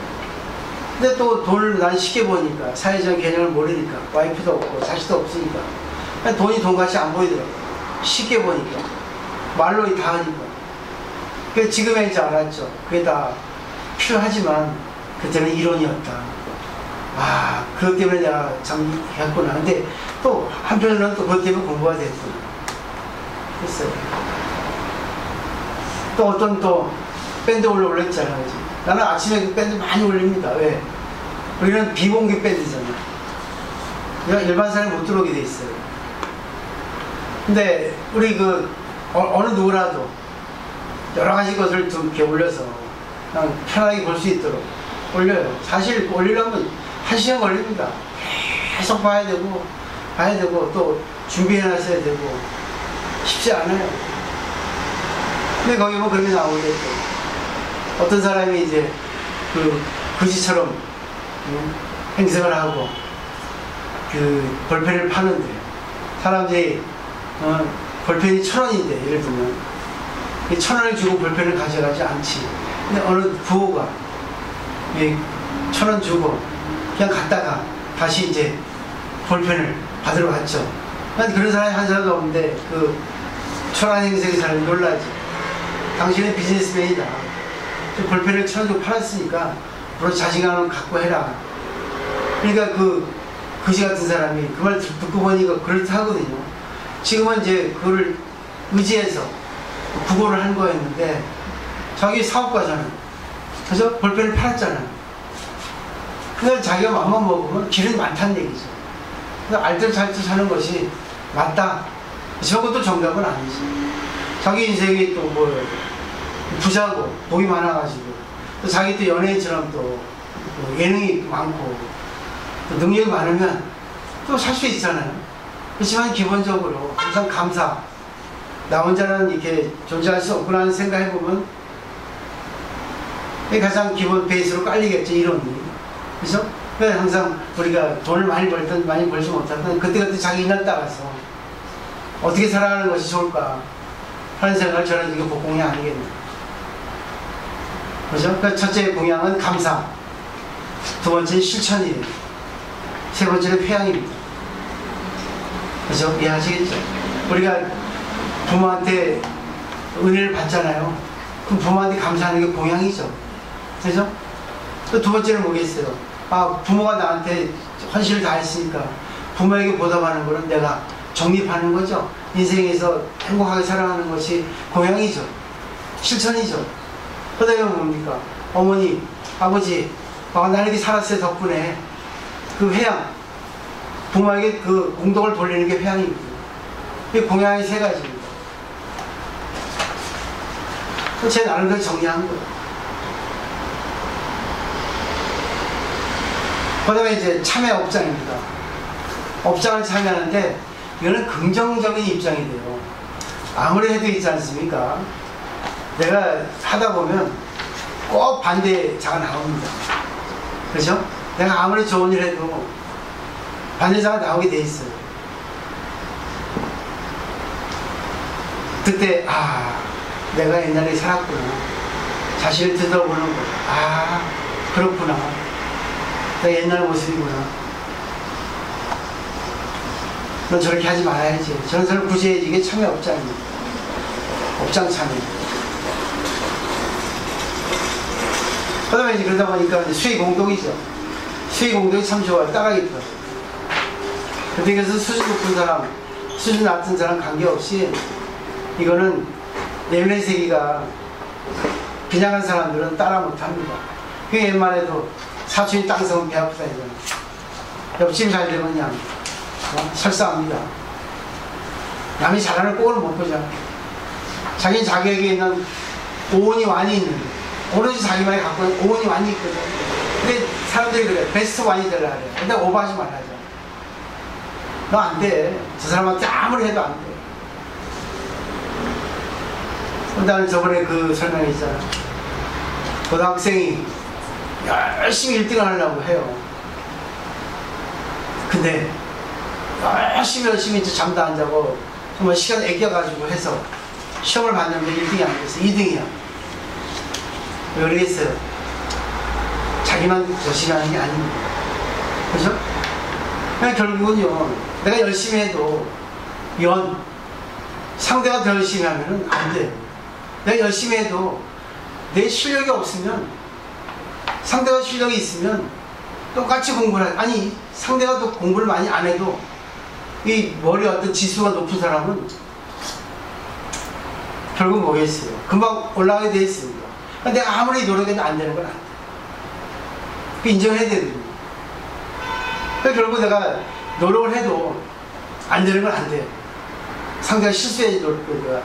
근데 또 돈을 난 쉽게 버니까 사회적 개념을 모르니까 와이프도 없고 자식도 없으니까 돈이 돈같이 안 보이더라고요. 쉽게 보니까 말로 다 하니까. 그 지금에 이제 알았죠. 그게 다 필요하지만 그때는 이론이었다. 아, 그것 때문에 내가 참 했구나. 근데 또 한편으로는 또 그것 때문에 공부가 됐구나. 됐어요. 또 어떤 또 밴드 올렸잖아요. 나는 아침에 그 밴드 많이 올립니다. 왜? 우리는 비공개 밴드잖아요. 일반 사람이 못 들어오게 돼 있어요. 근데 우리 그 어느 누구라도 여러 가지 것을 좀 이렇게 올려서 그냥 편하게 볼 수 있도록 올려요. 사실 올리려면 1시간 걸립니다. 계속 봐야 되고 또 준비해놨어야 되고 쉽지 않아요. 근데 거기 뭐 그렇게 나오겠죠. 어떤 사람이 이제 그 거지처럼 행색을 하고 그 볼펜을 파는데 사람들이 볼펜이 1,000원인데 예를 들면 1,000원을 주고 볼펜을 가져가지 않지. 근데 어느 부호가 1,000원 주고 그냥 갔다가 다시 이제 볼펜을 받으러 갔죠. 그런 사람이 한 사람도 없는데 그 초란 행색의 사람이 놀라지. 당신은 비즈니스맨이다. 볼펜을 1,000원 주고 팔았으니까 앞으로 자신감을 갖고 해라. 그러니까 그 거지 같은 사람이 그 말 듣고 보니까 그렇다거든요. 지금은 이제 그걸 의지해서 구걸을 한 거였는데 자기 사업가잖아요. 그래서 볼펜을 팔았잖아요. 근데 자기가 맘만 먹으면 길은 많다는 얘기죠. 알뜰살뜰 사는 것이 맞다. 저것도 정답은 아니지. 자기 인생이 또 뭐 부자고 복이 많아가지고 또 자기 또 연예인처럼 또 예능이 많고 또 능력이 많으면 또 살 수 있잖아요. 그렇지만 기본적으로 항상 감사. 나 혼자는 이렇게 존재할 수 없구나 하는 생각해보면 이게 가장 기본 베이스로 깔리겠죠. 이론이. 그죠? 그래서 항상 우리가 돈을 많이 벌든 많이 벌지 못하든 그때그때 자기 인연 따라서 어떻게 살아가는 것이 좋을까 하는 생각을 저는 이게 복공이 아니겠네요. 그죠? 그러니까 첫째 공양은 감사, 두 번째는 실천이에요. 세 번째는 회양입니다. 그죠? 이해하시겠죠? 우리가 부모한테 은혜를 받잖아요. 그럼 부모한테 감사하는 게 공양이죠. 그죠? 또 두 번째는 뭐겠어요? 아, 부모가 나한테 헌신을 다 했으니까 부모에게 보답하는 거는 내가 적립하는 거죠. 인생에서 행복하게 살아가는 것이 공양이죠. 실천이죠. 그 다음에 뭡니까? 어머니, 아버지, 아, 나는 이렇게 살았어요, 덕분에. 그 회양. 부모에게 그 공덕을 돌리는 게 회양입니다. 이 공양이 세 가지입니다. 제 나름대로 정리한 거예요. 그 다음에 이제 참여 업장입니다. 업장을 참여하는데, 이거는 긍정적인 입장이 돼요. 아무리 해도 있지 않습니까? 내가 하다 보면 꼭 반대자가 나옵니다. 그렇죠? 내가 아무리 좋은 일 해도 반대자가 나오게 돼 있어요. 그때 아, 내가 옛날에 살았구나. 자신을 되돌아보는 거. 아, 그렇구나. 내가 옛날 모습이구나. 넌 저렇게 하지 말아야지. 저런 사람 구제해야지. 이게 참여 업장입니다. 업장 참여. 그 다음에 이제 그러다 보니까 이제 수의 공동이죠. 수의 공동이 참 좋아요. 따라하기 편해요. 근데 그래서 수준 높은 사람, 수준 낮은 사람 관계없이 이거는 내면의 세계가 빈약한 사람들은 따라 못합니다. 그 옛말에도 사촌이 땅 사면 배 아프다 이거는. 옆집이 잘 되면 그냥 설사합니다. 남이 잘하는 꼴을 못 보잖아. 자기는 자기에게 있는 오온이 완이 있는데 오로지 자기만이 갖고 있는 오온이 완이 있거든. 근데 사람들이 그래. 베스트 완이 되려 그래. 근데 오버하지 말라죠. 너 안 돼. 저 사람한테 아무리 해도 안 돼. 그 다음에 저번에 그 설명이 있잖아. 고등학생이 열심히 1등을 하려고 해요. 근데 열심히 이제 잠도 안 자고 정말 시간 애껴가지고 해서 시험을 봤는데 1등이 안 됐어. 2등이야. 왜 그러겠어요? 자기만 열심히 하는 게 아닙니다. 그죠? 그냥 결국은요, 내가 열심히 해도 상대가 더 열심히 하면은 안 돼요. 내가 열심히 해도 내 실력이 없으면 상대가 실력이 있으면 똑같이 공부를 아니 상대가 또 공부를 많이 안 해도 이 머리 어떤 지수가 높은 사람은 결국 뭐겠어요? 금방 올라가게 돼 있습니다. 내가 아무리 노력해도 안 되는 건 안 돼. 그 인정해야 되거든요. 결국 내가 노력을 해도 안 되는 건 안 돼요. 상대가 실수해야지 노력가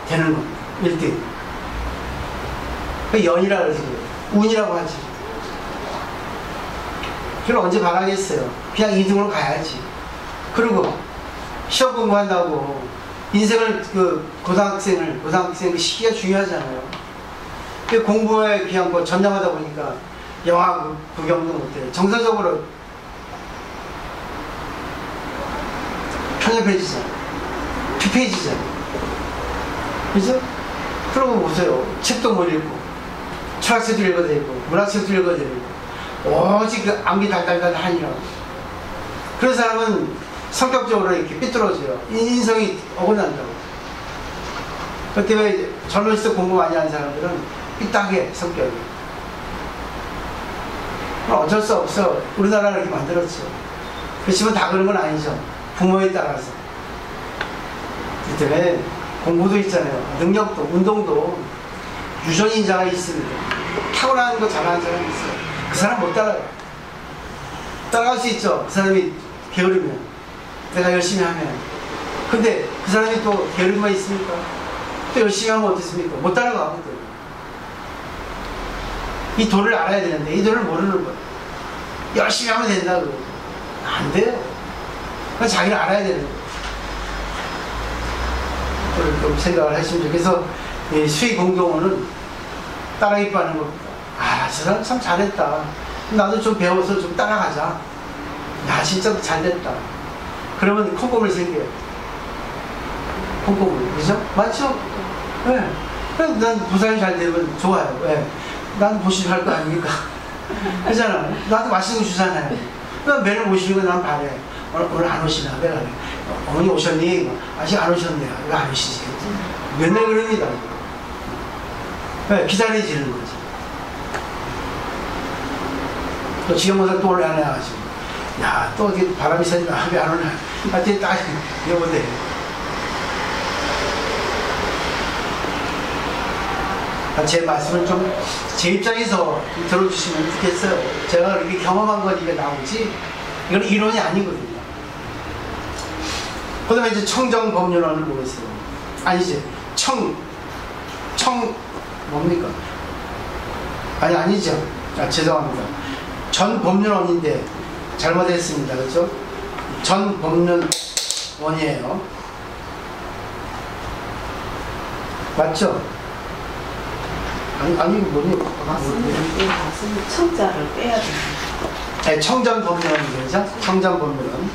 되는 겁니다. 1등. 그 연이라고 그러지. 운이라고 하지. 그걸 언제 바라겠어요? 그냥 2등으로 가야지. 그리고 시험 공부한다고 인생을 고등학생 그 시기가 중요하잖아요. 그 공부에 그냥 뭐 전념하다 보니까 영화 구경도 못해요. 정서적으로 편협해지잖아. 피폐해지잖아. 그죠? 그러고 보세요. 책도 못 읽고, 철학책도 읽어대고, 문학책도 읽어대고, 오직 그 암기 달달달 하니라고. 그런 사람은 성격적으로 이렇게 삐뚤어져요. 인성이 어긋난다고. 그 때문에 젊었을 때 공부 많이 하는 사람들은 삐딱해, 성격이. 어쩔 수 없어. 우리나라를 이렇게 만들었죠. 그렇지만 다 그런 건 아니죠. 부모에 따라서. 그 때문에 공부도 있잖아요. 능력도, 운동도 유전 인자가 있습니다. 타고나는 거 잘하는 사람이 있어요. 그 사람 못 따라가요. 따라갈 수 있죠. 그 사람이 게으르면, 내가 열심히 하면. 근데 그 사람이 또 게으름만 있습니까? 또 열심히 하면 어떻습니까? 못 따라가거든. 이 도를 알아야 되는데 이 도를 모르는 거예요. 열심히 하면 된다고. 안 돼요. 그건 자기를 알아야 되는 거예요. 그걸 좀 생각을 하시면 좋겠어. 그래서 수의 공동어는 따라 기뻐하는 겁니다. 아, 저 사람 참 잘했다. 나도 좀 배워서 좀 따라가자. 야, 진짜 잘됐다. 그러면 콩고물 생겨요. 콩고물. 그죠? 맞죠? 네. 난 부산이 잘 되면 좋아요. 네. 난 보시면 할 거 아닙니까? 그잖아. 나도 맛있는 거 주잖아요. 난 매일 모시는 거 난 바래. 오늘 안 오시나? 내가 그래. 어머니 오셨니? 아직 안 오셨네요. 왜 안 오시지? 맨날 그럽니다. 네, 기다려지는 거지. 또 지금보다 또 오늘 안 해가지고. 야, 또 어디 바람이 새니까 왜 안 오나? 하여튼 딱, 여보네. 제 말씀을 좀 제 입장에서 좀 들어주시면 좋겠어요. 제가 이렇게 경험한 거니까 나오지 이건 이론이 아니거든요. 그 다음에 이제 청정법률원을 보겠어요. 아니지 청 뭡니까? 아니죠. 죄송합니다. 전법률원인데 잘못했습니다. 그렇죠? 전법률원이에요. 맞죠? 아니 뭐니? 맞습니다. 예, 맞습니다. 청자를 빼야 됩니다. 네, 청정법률원이죠. 청정법률원.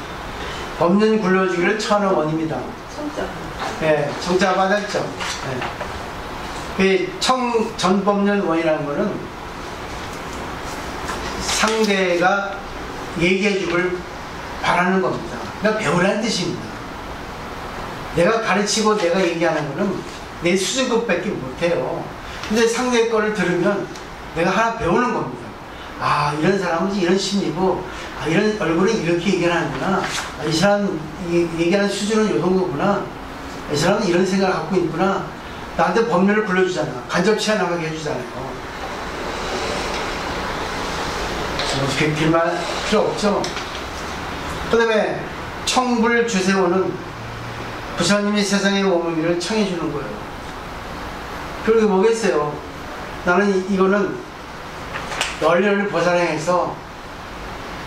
법률 굴려주기를 천원 원입니다. 청자를. 네, 청자 받았죠. 네. 전법률원이라는 거는 상대가 얘기해주길 바라는 겁니다. 그러니까 배우라는 뜻입니다. 내가 가르치고 내가 얘기하는 거는 내 수준급밖에 못해요. 근데 상대 거를 들으면 내가 하나 배우는 겁니다. 아, 이런 사람은 이런 심리고, 아, 이런 얼굴은 이렇게 얘기를 하는구나. 아, 이 사람 얘기하는 수준은 이 정도구나. 이 사람은 이런 생각을 갖고 있구나. 나한테 법률을 불러주잖아. 간접치 안 하게 해주잖아요. 빌말 필요 없죠. 그 다음에 청불 주세호는 부처님이 세상에 머물기를 청해주는 거예요. 그리고 뭐겠어요? 나는 이거는 널리 보살행해서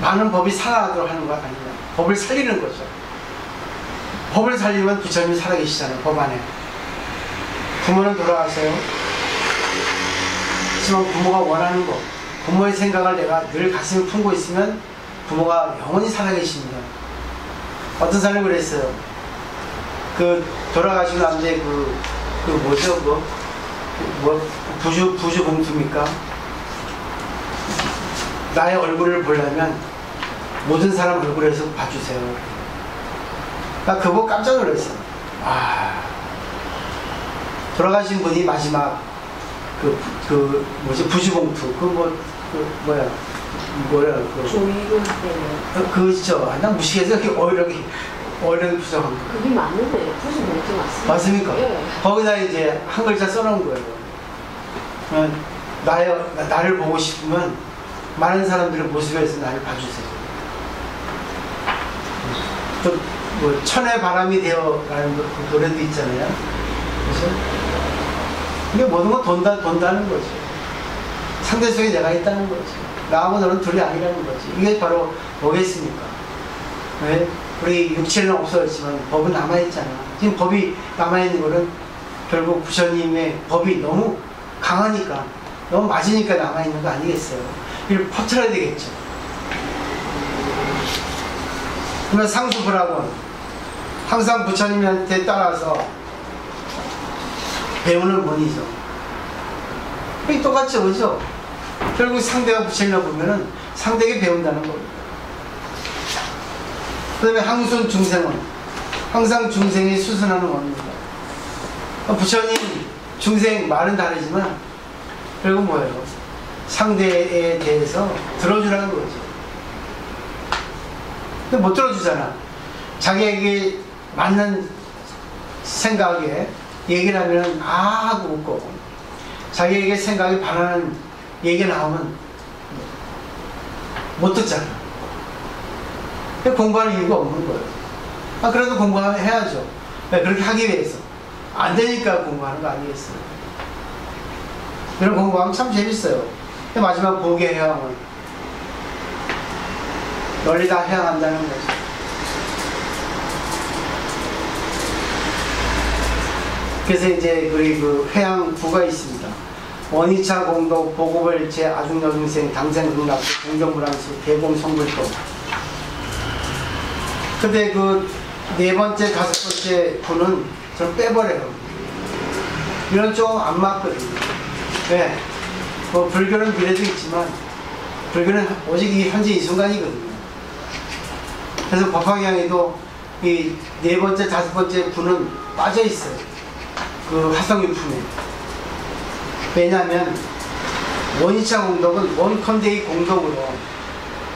많은 법이 살아나도록 하는 거 아닙니다. 법을 살리는 거죠. 법을 살리면 부처님이 살아계시잖아요. 법 안에. 부모는 돌아가세요. 하지만 부모가 원하는 거, 부모의 생각을 내가 늘 가슴에 품고 있으면 부모가 영원히 살아계십니다. 어떤 사람이 그랬어요. 돌아가신 남자의 뭐죠? 부주 봉투입니까? 나의 얼굴을 보려면 모든 사람 얼굴에서 봐주세요. 나 그거 깜짝 놀랐어. 아, 돌아가신 분이 마지막 부주 봉투 조이금 때문에. 그죠? 난 무식해서 이렇게 어이렇게 부정한 거. 그게 맞는데 부수 봉투 맞습니다. 맞습니까? 예. 거기다 이제 한 글자 써놓은 거예요. 나를 보고 싶으면 많은 사람들의 모습에서 나를 봐주세요. 또 천의 바람이 되어라는 그 노래도 있잖아요. 그렇죠? 이게 모든 건 돈다는 거죠. 상대 속에 내가 있다는 거죠. 나하고 너는 둘이 아니라는 거지. 이게 바로 뭐겠습니까? 왜? 우리 육체는 없어졌지만 법은 남아있잖아. 지금 법이 남아있는 거는 결국 부처님의 법이 너무 강하니까, 너무 맞으니까 남아있는 거 아니겠어요? 이걸 퍼뜨려야 되겠죠. 그러면 상수불학원, 항상 부처님한테 따라서 배우는 분이죠. 그게 똑같죠, 그죠? 결국 상대가 부처님을 보면은 상대에게 배운다는 겁니다. 그 다음에 항순 중생원, 항상 중생이 수순하는 원입니다. 부처님, 중생 말은 다르지만 결국 뭐예요? 상대에 대해서 들어주라는 거죠. 근데 못 들어주잖아. 자기에게 맞는 생각에 얘기를 하면 아 하고 웃고, 자기에게 생각이 반하는 얘기 나오면 못 듣잖아. 공부할 이유가 없는 거예요. 아, 그래도 공부해야죠. 그렇게 하기 위해서. 안 되니까 공부하는 거 아니겠어요? 이런 공부하면 참 재밌어요. 마지막 보게 해양은 널리 다 해양한다는 거죠. 그래서 이제 그 해양부가 있습니다. 원이차 공덕, 보고벌체, 아중여중생, 당생극락수, 공정불안수, 대공성불법. 근데 네 번째, 다섯 번째 부는 저는 빼버려요. 이런 좀 안 맞거든요. 왜? 불교는 미래도 있지만 불교는 오직 이 현재 이 순간이거든요. 그래서 법화경에도 이 네 번째, 다섯 번째 부는 빠져 있어요. 그 화성유품에. 왜냐하면 원이차 공덕은 원컨대의 공덕으로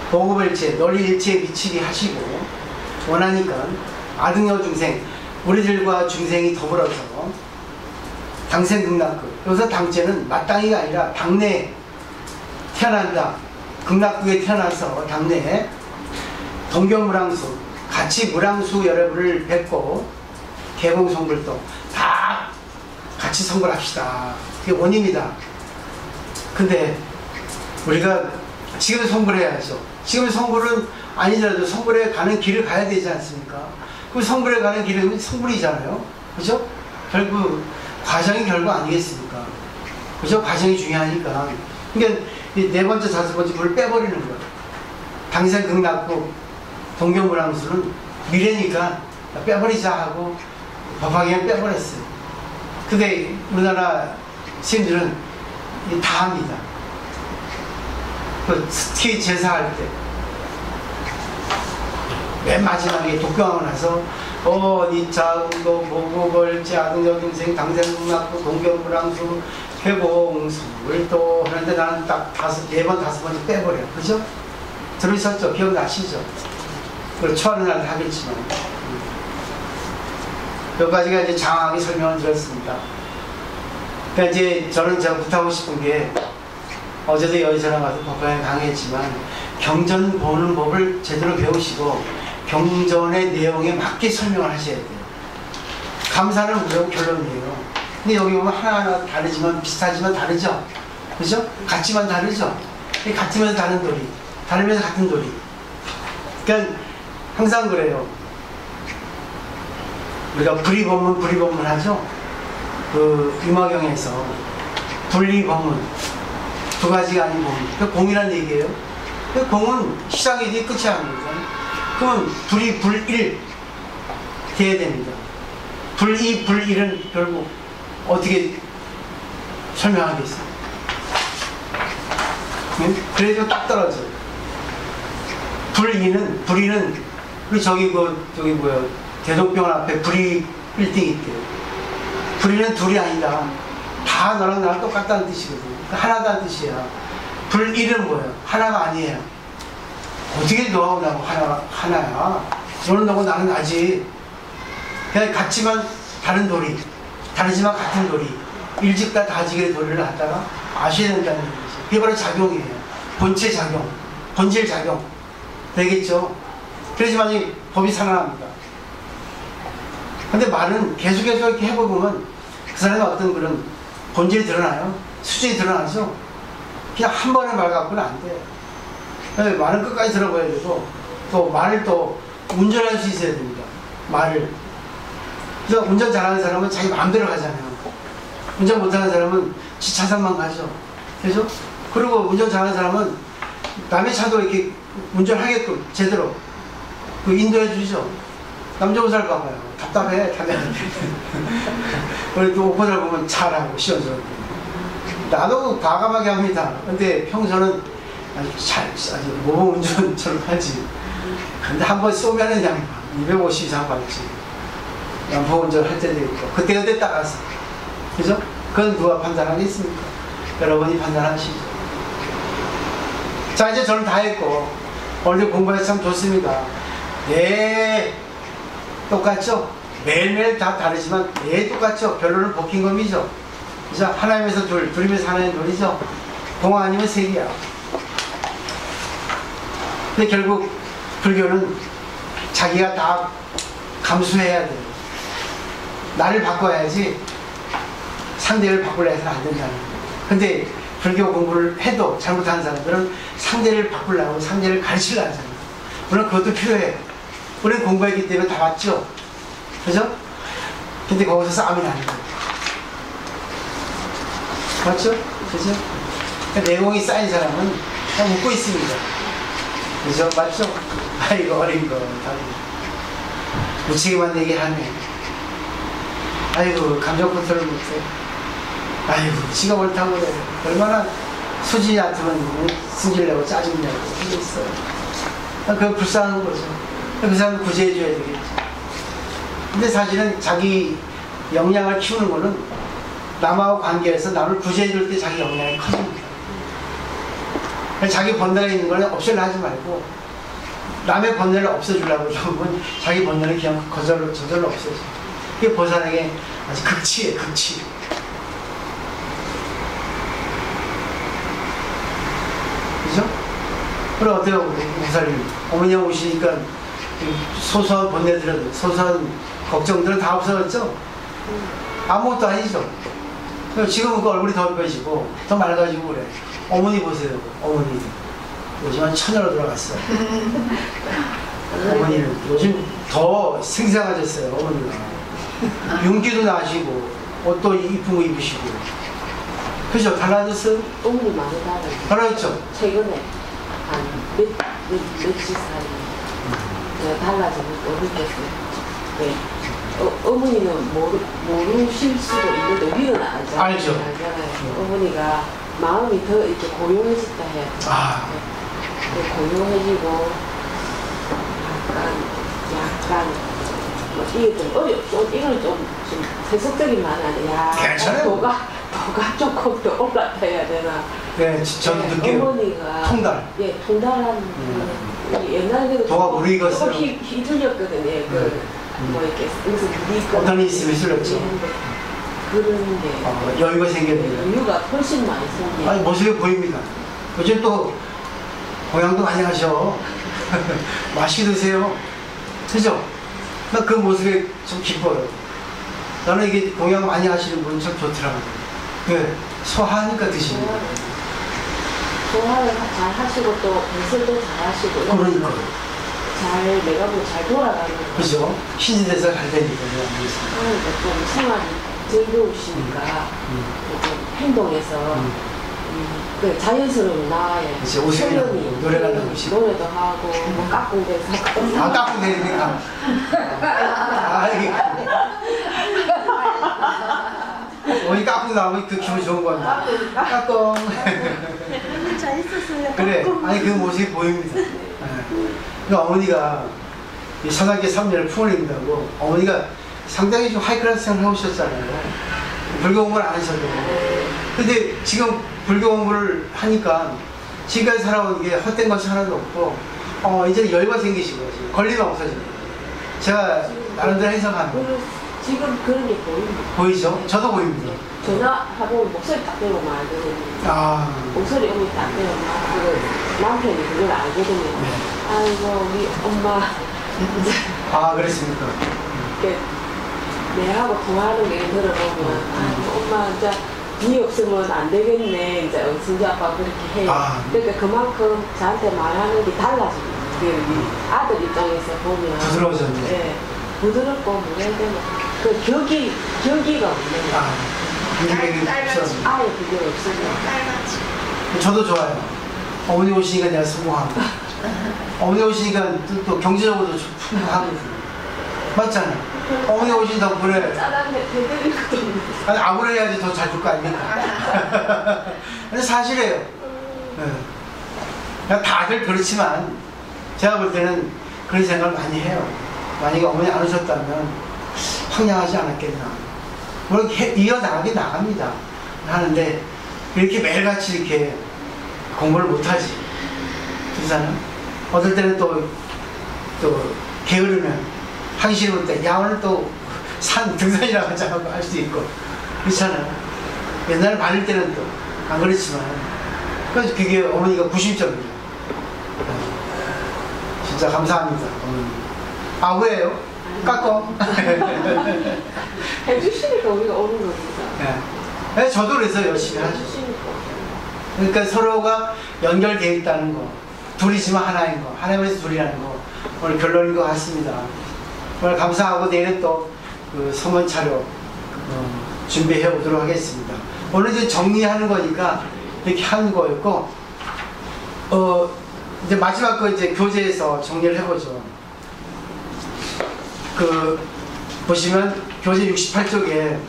보고벌체, 널리 일체에 미치게 하시고 원하니까 아등여 중생, 우리들과 중생이 더불어서 당생극락극. 여기서 당제는 마땅히가 아니라 당내에 태어난다. 극락극에 태어나서 당내에 동경무랑수 같이 무랑수 여러분을 뵙고 개봉성불도 다 같이 성불합시다. 그게 원입니다. 근데 우리가 지금 성불해야죠. 지금 성불은 아니더라도 성불에 가는 길을 가야 되지 않습니까? 그 성불에 가는 길은 성불이잖아요. 그죠? 결국 과정이 결국 아니겠습니까? 그죠? 과정이 중요하니까. 그러니까 네 번째, 다섯 번째 불을 빼버리는 거예요. 당생극락극 동경무랑수는 미래니까 빼버리자 하고 법학에 빼버렸어요. 근데 우리나라 스님들은 다 합니다. 특히 제사할 때 맨 마지막에 독경하고 나서 니자응도 모고벌지 아등여동생 당생극락극 동경무랑수 회봉수를 하는데 나는 딱 네 번 다섯 번째 빼버려. 그죠? 들으셨죠? 기억나시죠? 그걸 초하는 날도 하겠지만 몇 가지가 이제 장황하게 설명을 드렸습니다. 그러니까 이제 저는 제가 부탁하고 싶은 게 어제도 여의사랑 가서 법강에 강의했지만 경전 보는 법을 제대로 배우시고 경전의 내용에 맞게 설명을 하셔야 돼요. 감사는 무조건 결론이에요. 근데 여기 보면 하나하나 다르지만 비슷하지만 다르죠? 그죠? 같지만 다르죠? 같으면서 다른 도리, 다르면서 같은 도리. 그러니까 항상 그래요. 우리가 불이법문 하죠? 그 유마경에서 분리법문 두 가지가 아닌 법문. 그 공이란 얘기예요. 그 공은 시작이 뒤에 끝이 아닙니다. 그러면 불이 불일 돼야 됩니다. 불이 불일은 결국 어떻게 설명하겠어요? 그래도 딱 떨어져요. 불이는 저기 뭐야 대동병원 앞에 불이 빌딩 있대요. 불이는 둘이 아니다. 다 너랑 나랑 똑같다는 뜻이거든. 하나다는 뜻이야. 불일은 뭐예요? 하나가 아니에요. 어떻게 너하고 나하고 하나야? 너는 너고 나는 나지. 그냥 같지만 다른 도리, 다르지만 같은 도리, 일직과 다직의 도리를 갖다가 아셔야 된다는 얘기죠. 그게 바로 작용이에요. 본체 작용, 본질 작용 되겠죠. 그래야지만 이 법이 살아납니다. 근데 말은 계속해서 이렇게 해보면 그 사람의 어떤 그런 본질이 드러나요. 수준이 드러나죠. 그냥 한 번에 말 갖고는 안 돼요. 말은 끝까지 들어봐야 되고 또 말을 또 운전할 수 있어야 됩니다. 말을. 그래서 운전 잘하는 사람은 자기 마음대로 가잖아요. 운전 못하는 사람은 지 차선만 가죠. 그죠? 그리고 운전 잘하는 사람은 남의 차도 이렇게 운전하게끔 제대로 그 인도해 주죠. 남자옷을 봐봐요. 답답해. 우리 또 오빠들 보면 잘하고 시원스럽게. 나도 과감하게 합니다. 근데 평소는 아주 모범 운전처럼 하지. 근데 한번 쏘면은 그냥 250 이상 받지. 양보 운전 할 때도 있고. 그때 따라서. 그죠? 그건 누가 판단하겠습니까? 여러분이 판단하시죠. 자, 이제 저는 다 했고, 오늘 공부해서 참 좋습니다. 네, 똑같죠? 매일매일 다 다르지만, 네, 똑같죠? 결론은 복킹검이죠. 그죠? 하나님에서 둘이면서 하나님 둘이죠? 공화 아니면 색이야. 근데 결국, 불교는 자기가 다 감수해야 돼요. 나를 바꿔야지 상대를 바꾸려 해서는 안 된다는 거예요. 근데 불교 공부를 해도 잘못하는 사람들은 상대를 바꾸려고 상대를 가르치려고 하잖아요. 물론 그것도 필요해요. 우리는 공부했기 때문에 다 맞죠? 그죠? 근데 거기서 싸움이 나는 거예요. 맞죠? 그죠? 그러니까 내공이 쌓인 사람은 그냥 웃고 있습니다. 그죠? 맞죠? 아이고 어린 거 무책임한 얘기 하네. 아이고 감정 컨트롤 못해. 아이고 지가 옳다고 그래. 얼마나 수지 같으면 승질내고 짜증내고 그게 있어요. 그거 불쌍한 거죠. 그 사람 구제해줘야 되겠죠. 근데 사실은 자기 역량을 키우는 거는 남하고 관계에서 남을 구제해줄 때 자기 역량이 커집니다. 자기 번뇌가 있는 거는 없애려 하지 말고 남의 번뇌를 없애주려고 그러면 자기 번뇌를 그냥 저절로 없애줘. 그게 보살에게 아주 극치예요, 극치. 그죠? 그럼 어때요? 목사님 어머니가 오시니까 소소한 번뇌들은 소소한 걱정들은 다 없어졌죠? 아무것도 아니죠? 지금은 그 얼굴이 더 예뻐지고 더 맑아지고 그래. 어머니 보세요. 어머니 요즘은 처녀로 돌아갔어요. 어머니는 요즘 더 생생해졌어요. 어머니가 윤기도 나시고 옷도 이쁜 거 입으시고 그죠? 달라졌어요? 어머니 많이 달라요. 달라졌죠? 최근에 한 며칠 사이에 달라진 걸 느꼈어요. 네. 어머니는 모르실 수도 있는데 우리는 알잖아요. 알죠. 어머니가 마음이 더 이렇게 고요해졌다 해야 돼요. 아. 네. 고요해지고 약간 이게 좀 이건 좀 세속적인 말이 아니라 괜찮아요. 도가 조금 더 올랐다 해야 되나. 네, 저도 느껴요. 어머니가 통달. 예, 통달한 옛날에도 도가 무르익었어요. 조금 휘둘렸거든요. 뭐 이렇게 무슨 무리가 어떤 일이 있으면 휘둘렸죠. 그런 게 여유가 생겼네요. 여유가 훨씬 많이 생겨요. 아니 모습이 보입니다. 요즘 또 공양도 많이 하셔. 맛있게 드세요. 그죠? 나 그 모습에 좀 기뻐요. 나는 이게 공양 많이 하시는 분 참 좋더라고요. 그 소화하니까 드시는 거. 소화를 잘 하시고 또 배설도 잘 하시고 그러니까. 내가 뭐 잘 돌아가는 거. 그죠? 신진대사가 잘 되니까요. 그러니까 좀 생활이 즐거우시니까 좀 행동에서 그 자연스러운 나와요. 그치, 옷이 나고 노래가 나오시고. 노래도 하고 뭐 깍꿍대서 아, 깎고 내니까. 아, 이게. 어머니 깎고 나오면 그 기분 좋은 겁니다. 깎고. 재밌었어요. 그래. 아니, 그 모습이 보입니다. 네. 그 어머니가 이 선악계 3년을 풀어낸다고 어머니가 상당히 좀 하이클래스 생활을 해오셨잖아요. 불교 공부를 안 하셔도. 근데 지금 불교 공부를 하니까 지금까지 살아온 게 헛된 것이 하나도 없고, 이제 여유가 생기신 거지. 걸리면 없어지는 거예요. 제가 나름대로 해석하면. 지금 그런 게 보입니다. 보이죠? 저도 보입니다. 전화하고 목소리 딱 들으면 알거든요. 아. 목소리 음이 딱 들으면 남편이 그걸 알거든요. 네. 아이고 우리 엄마 아, 그랬습니까? 이렇게 내하고 통화하는 게 들어보면 아이고 엄마 이제 니 없으면 안 되겠네. 이제 승주 아빠 그렇게 해요. 아. 그러니까 그만큼 저한테 말하는 게 달라집니다. 아들 입장에서 보면 부드러워졌네. 네, 부드럽고 뭐라 해야 되나 그 격이가 없는 거. 굉장히 없어요. 아예 그게 없어요. 저도 좋아요. 어머니 오시니까 내가 성공하고. 어머니 오시니까 또 경제적으로도 좀 풍부하거든요. 맞잖아요. 어머니 오신 덕분에. 짜장면 대드릴 것도 없는데. 아니, 아무나 해야지 더 잘 줄 거 아닙니까? 근데 사실이에요. 네. 다들 그렇지만, 제가 볼 때는 그런 생각을 많이 해요. 만약에 어머니 안 오셨다면, 황량하지 않았겠나. 물론 이어나가긴 나갑니다. 하는데, 이렇게 매일같이 이렇게 공부를 못하지. 그렇잖아요. 어떨 때는 또 게으르면, 하기 싫을 때, 야, 오늘 또 등산이라고 하자고 할 수도 있고. 그렇잖아요. 옛날에 많을 때는 또 안 그렇지만. 그래서 그게 어머니가 90점이에요. 진짜 감사합니다, 어머니. 아, 왜요? 깎어. 해주시니까 우리가 오는 겁니다. 네. 저도 그래서 열심히 하죠. 해주시니까. 그러니까 서로가 연결되어 있다는 거, 둘이지만 하나인 거, 하나님에서 둘이라는 거, 오늘 결론인 것 같습니다. 오늘 감사하고 내일은 또 그 성원 차려 준비해 오도록 하겠습니다. 오늘 이제 정리하는 거니까 이렇게 하는 거였고, 이제 마지막 거 이제 교재에서 정리를 해보죠. 보시면 교재 68쪽에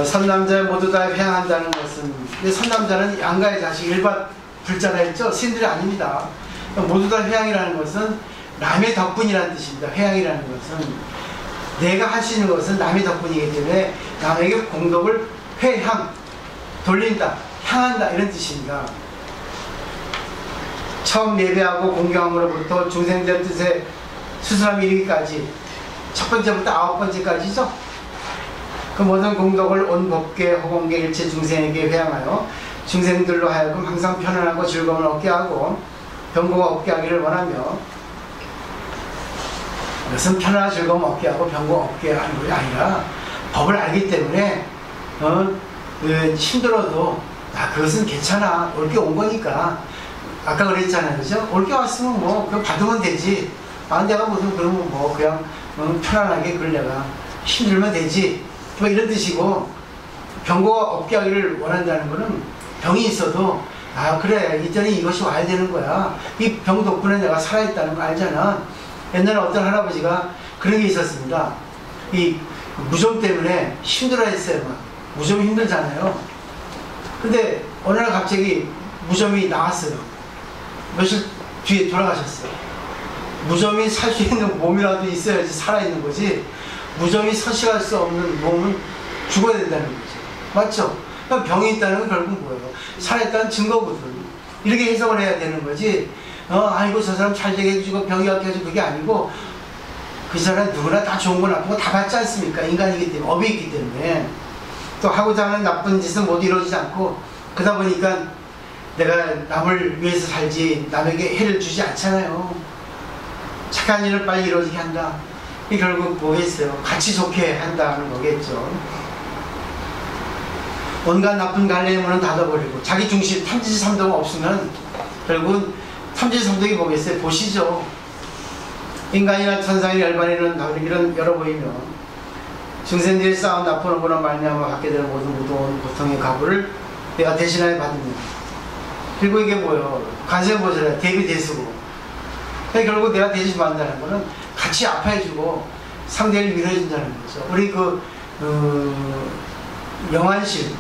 선남자 모두 다 회양한다는 것은, 근데 선남자는 양가의 자식 일반 불자라 했죠. 신들이 아닙니다. 모두 다 회양이라는 것은 남의 덕분이라는 뜻입니다. 회양이라는 것은 내가 할 수 있는 것은 남의 덕분이기 때문에 남에게 공덕을 회향, 돌린다, 향한다 이런 뜻입니다. 처음 예배하고 공경함으로부터 중생된 뜻에 수술함이 이르기까지 첫 번째부터 9번째까지죠. 그 모든 공덕을 온 법계 허공계 일체 중생에게 회양하여 중생들로 하여금 항상 편안하고 즐거움을 얻게 하고 병고가 없게 하기를 원하며, 이것은 편안한 즐거움 얻게 하고 병고 없게 하는 것이 아니라 법을 알기 때문에 힘들어도 그것은 괜찮아, 올게 온 거니까. 아까 그랬잖아요, 그죠? 올게 왔으면 뭐 그거 받으면 되지. 내가 무슨 그러면 뭐 그냥 편안하게 그걸 내가 힘들면 되지, 뭐 이런 뜻이고, 병고가 없게 하기를 원한다는 거는 병이 있어도 그래, 이전에 이것이 와야 되는 거야. 이 병 덕분에 내가 살아있다는 거 알잖아. 옛날에 어떤 할아버지가 그런 게 있었습니다. 이 무좀 때문에 힘들어 했어요. 막 무좀이 힘들잖아요. 근데 어느 날 갑자기 무좀이 나왔어요. 며칠 뒤에 돌아가셨어요. 무좀이 살 수 있는 몸이라도 있어야지 살아있는 거지, 무좀이 서식할 수 없는 몸은 죽어야 된다는 거죠. 맞죠? 그러니까 병이 있다는 건 결국 뭐예요? 살아있다는 증거거든. 이렇게 해석을 해야 되는 거지, 아이고 저 사람 잘 되게 해주고 병이 없게 해주고, 그게 아니고, 그 사람 누구나 다 좋은 거 나쁜 거 다 받지 않습니까? 인간이기 때문에, 업이 있기 때문에. 또 하고자 하는 나쁜 짓은 모두 이루어지지 않고, 그러다 보니까 내가 남을 위해서 살지 남에게 해를 주지 않잖아요. 착한 일을 빨리 이루어지게 한다. 이 결국 뭐겠어요? 같이 좋게 한다는 거겠죠. 온갖 나쁜 갈래문은 닫아버리고 자기 중심, 탐지삼도가 없으면 결국은 탐지삼도가 뭐겠어요? 보시죠. 인간이나 천상이 열반이는 이런 여러 보이며 중생들이 쌓은 나쁜 업으로 말미암아 받게 되는 모든 무더운 고통의 가부를 내가 대신하여 받습니다. 그리고 이게 뭐예요? 관세음보살이야. 대비대수고. 결국 내가 대신 받는다는 거는 같이 아파해주고 상대를 위로해준다는 거죠. 우리 영안실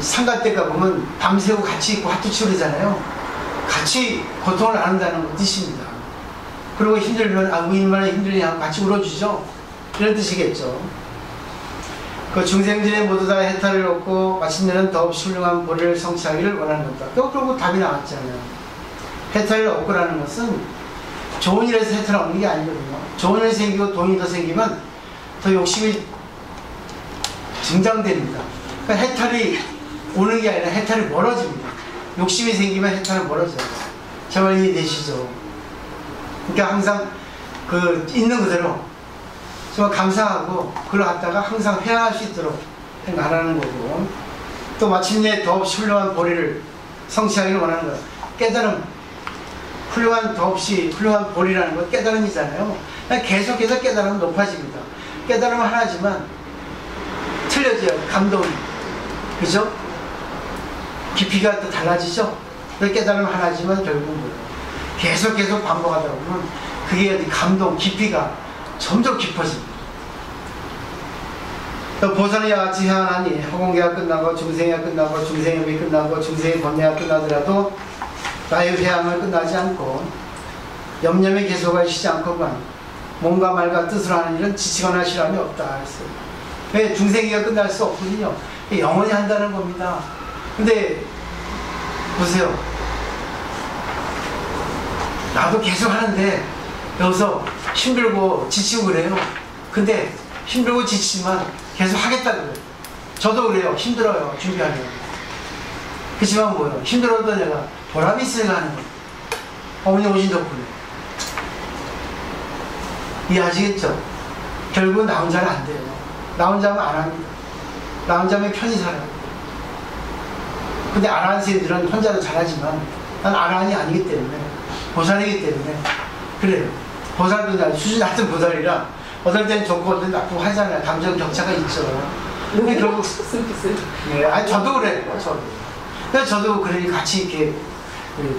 상가댁 가보면 밤새고 같이 있고 화투치고 그러잖아요. 같이 고통을 나눈다는 뜻입니다. 그리고 힘들면 얼마나 힘들냐 하고 같이 울어주죠. 이런 뜻이겠죠. 그 중생들이 모두 다 해탈을 얻고 마침내는 더없이 훌륭한 보리를 성취하기를 원하는 것다. 또 그러고 답이 나왔잖아요. 해탈을 얻고라는 것은 좋은 일에서 해탈을 얻는 게 아니거든요. 좋은 일이 생기고 돈이 더 생기면 더 욕심이 증장됩니다. 그러니까 해탈이 오는 게 아니라 해탈이 멀어집니다. 욕심이 생기면 해탈은 멀어져요. 제발 이해되시죠? 그러니까 항상 있는 그대로 정말 감사하고 그걸 갖다가 항상 회화할 수 있도록 생각하라는 거고, 또 마침내 더없이 훌륭한 보리를 성취하기를 원하는 거예요. 깨달음, 더없이 훌륭한 보리라는 건 깨달음이잖아요. 계속해서 깨달음은 높아집니다. 깨달음은 하나지만 틀려져요. 감동이, 그죠? 깊이가 또 달라지죠. 깨달음 하나지만 결국은 뭐예요? 계속 반복하다 보면 그게 감동, 깊이가 점점 깊어집니다. 보살이 같이 해안하니 허공계가 끝나고 중생회가 끝나고 중생협이 끝나고 중생의 번뇌가 끝나더라도 나의 회항은 끝나지 않고 염려의 계속을 쉬지 않고만 몸과 말과 뜻으로 하는 일은 지치거나 실함이 없다 했어요. 왜? 중생회가 끝날 수 없거든요. 영원히 한다는 겁니다. 근데 보세요. 나도 계속 하는데 여기서 힘들고 지치고 그래요. 근데 힘들고 지치지만 계속 하겠다고 그래요. 저도 그래요. 힘들어요. 준비하려고. 그렇지만 뭐예요? 힘들어도 내가 보람이 있으니까 하는 거예요. 어머니 오신 덕분에. 이해하시겠죠? 결국은 나 혼자는 안 돼요. 나 혼자면 안 합니다. 나 혼자면 편히 살아요. 근데 안 하는 사람들은 혼자도 잘하지만 난 아란이 아니기 때문에, 보살이기 때문에 그래요. 보살도 수준 낮은 보살이라 어떨 때는 좋고 어떨 때는 나쁘고 하잖아요. 감정 격차가 있죠. 근데 결국 아니 저도 그래요. 저도. 그래서 저도 그러니 같이 이렇게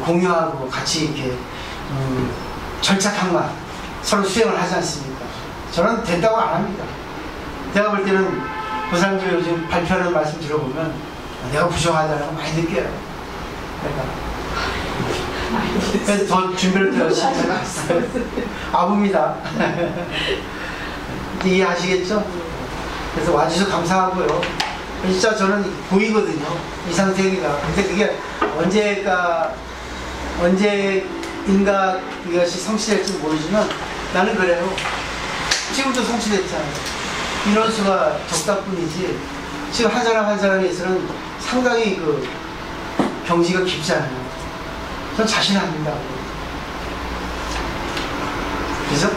공유하고 같이 이렇게 절착한 말 서로 수행을 하지 않습니까? 저는 된다고 안 합니다. 제가 볼 때는 보살님들 요즘 발표하는 말씀 들어보면 내가 부족하다는 거 많이 느껴요. 그래서 더 준비를 더 열심히 해놨어요. 아부입니다. 이해하시겠죠? 그래서 와주셔서 감사하고요. 진짜 저는 보이거든요. 이상세계가. 근데 그게 언제인가 이것이 성취될지 모르지만 나는 그래요. 지금도 성취됐잖아요. 인원수가 적다 뿐이지 지금 한 사람에 있어서는 상당히 그 경지가 깊잖아요. 전 자신 안 된다고. 그래서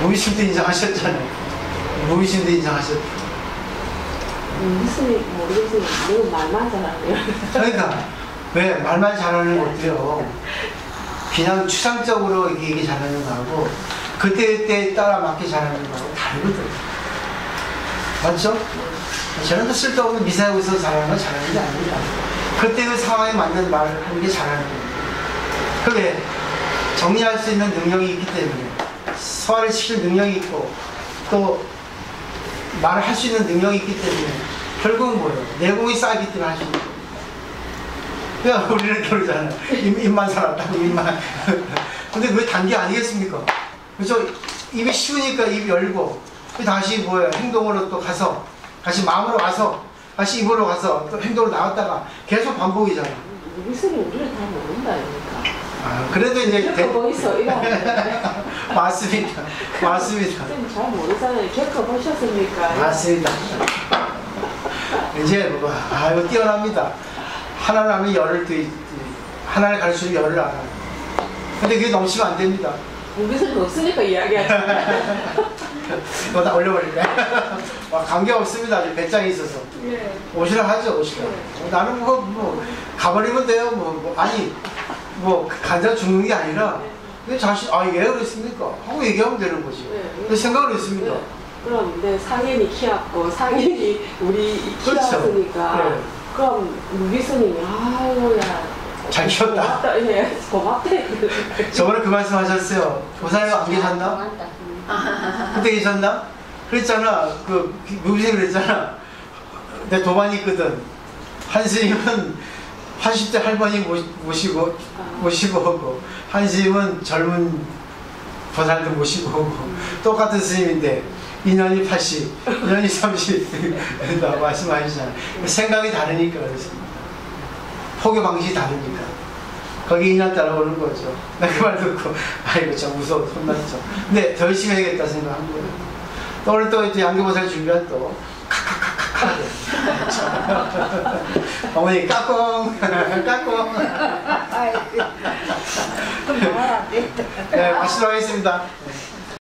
무의심도 인정하셨잖아요. 무의심도 인정하셨고. 무슨 모르겠어요. 너무 말만 잘하네요. 그러니까 왜 말만 잘하는 것도요. 그냥 추상적으로 얘기 잘하는 거하고 그때그때 따라 맞게 잘하는 거하고 다르거든. 맞죠? 저는 또 쓸데없는 미사하고 있어서 잘하는 건 잘하는 게 아닙니다. 그때 그 상황에 맞는 말을 하는 게 잘하는 겁니다. 그래 정리할 수 있는 능력이 있기 때문에 소화를 시킬 능력이 있고 또 말을 할 수 있는 능력이 있기 때문에 결국은 뭐예요? 내공이 쌓이기 때문에 할 수 있는 거예요. 그냥 우리는 그러잖아요. 입만 살았다고 입만. 근데 그게 단계 아니겠습니까? 그래서 입이 쉬우니까 입이 열고 다시 뭐예요? 행동으로 또 가서 다시 마음으로 와서 다시 입으로 가서 또 행동으로 나왔다가 계속 반복이잖아. 무슨 우리를 다 모른다니까. 아, 그래도 이제 겪어보이소 이거. 맞습니다. 맞습니다. 쌤 잘 모르잖아요. 겪어보셨습니까? 맞습니다. 이제 뭐 이거 뛰어납니다. 하나를 하면 열을 하나를 가르치면 열을 알아요. 근데 그게 넘치면 안 됩니다. 무슨 없으니까 이야기하지. 나 올려버릴까? 관계 없습니다. 아직 배짱이 있어서. 예. 오시라 하죠, 오시라. 나는 가버리면 돼요. 아니, 간장 죽는 게 아니라, 근데 자신, 왜 그랬습니까? 하고 얘기하면 되는 거지. 근데 생각을 했습니다. 네. 그럼 내 상현이 키웠고, 상현이 우리 그렇죠. 키웠으니까. 네. 그럼 무기수님이, 아유야. 잘 키웠다. 고맙다. 예, 고맙대. 저번에 그 말씀 하셨어요. 조사님 안 계셨나? 그때 계셨나? 그랬잖아. 무비생 그랬잖아. 내 도반이 있거든. 한 스님은 80대 할머니 모시고 오고, 한 스님은 젊은 보살도 모시고 오고, 똑같은 스님인데, 2년이 80, 2년이 30, 말씀하시잖아요. 생각이 다르니까 그렇습니다. 포교 방식이 다르니까. 거기 2년 따라오는 거죠. 나 그 말 듣고, 아이고, 참 무서워, 혼났죠. 근데 더 열심히 해야겠다 생각한 거예요. 또 오늘 또 이제 양교보살 준비한 또, 카카카카카. 어머니, 까꿍, 까꿍. 네, 마치도록 하겠습니다.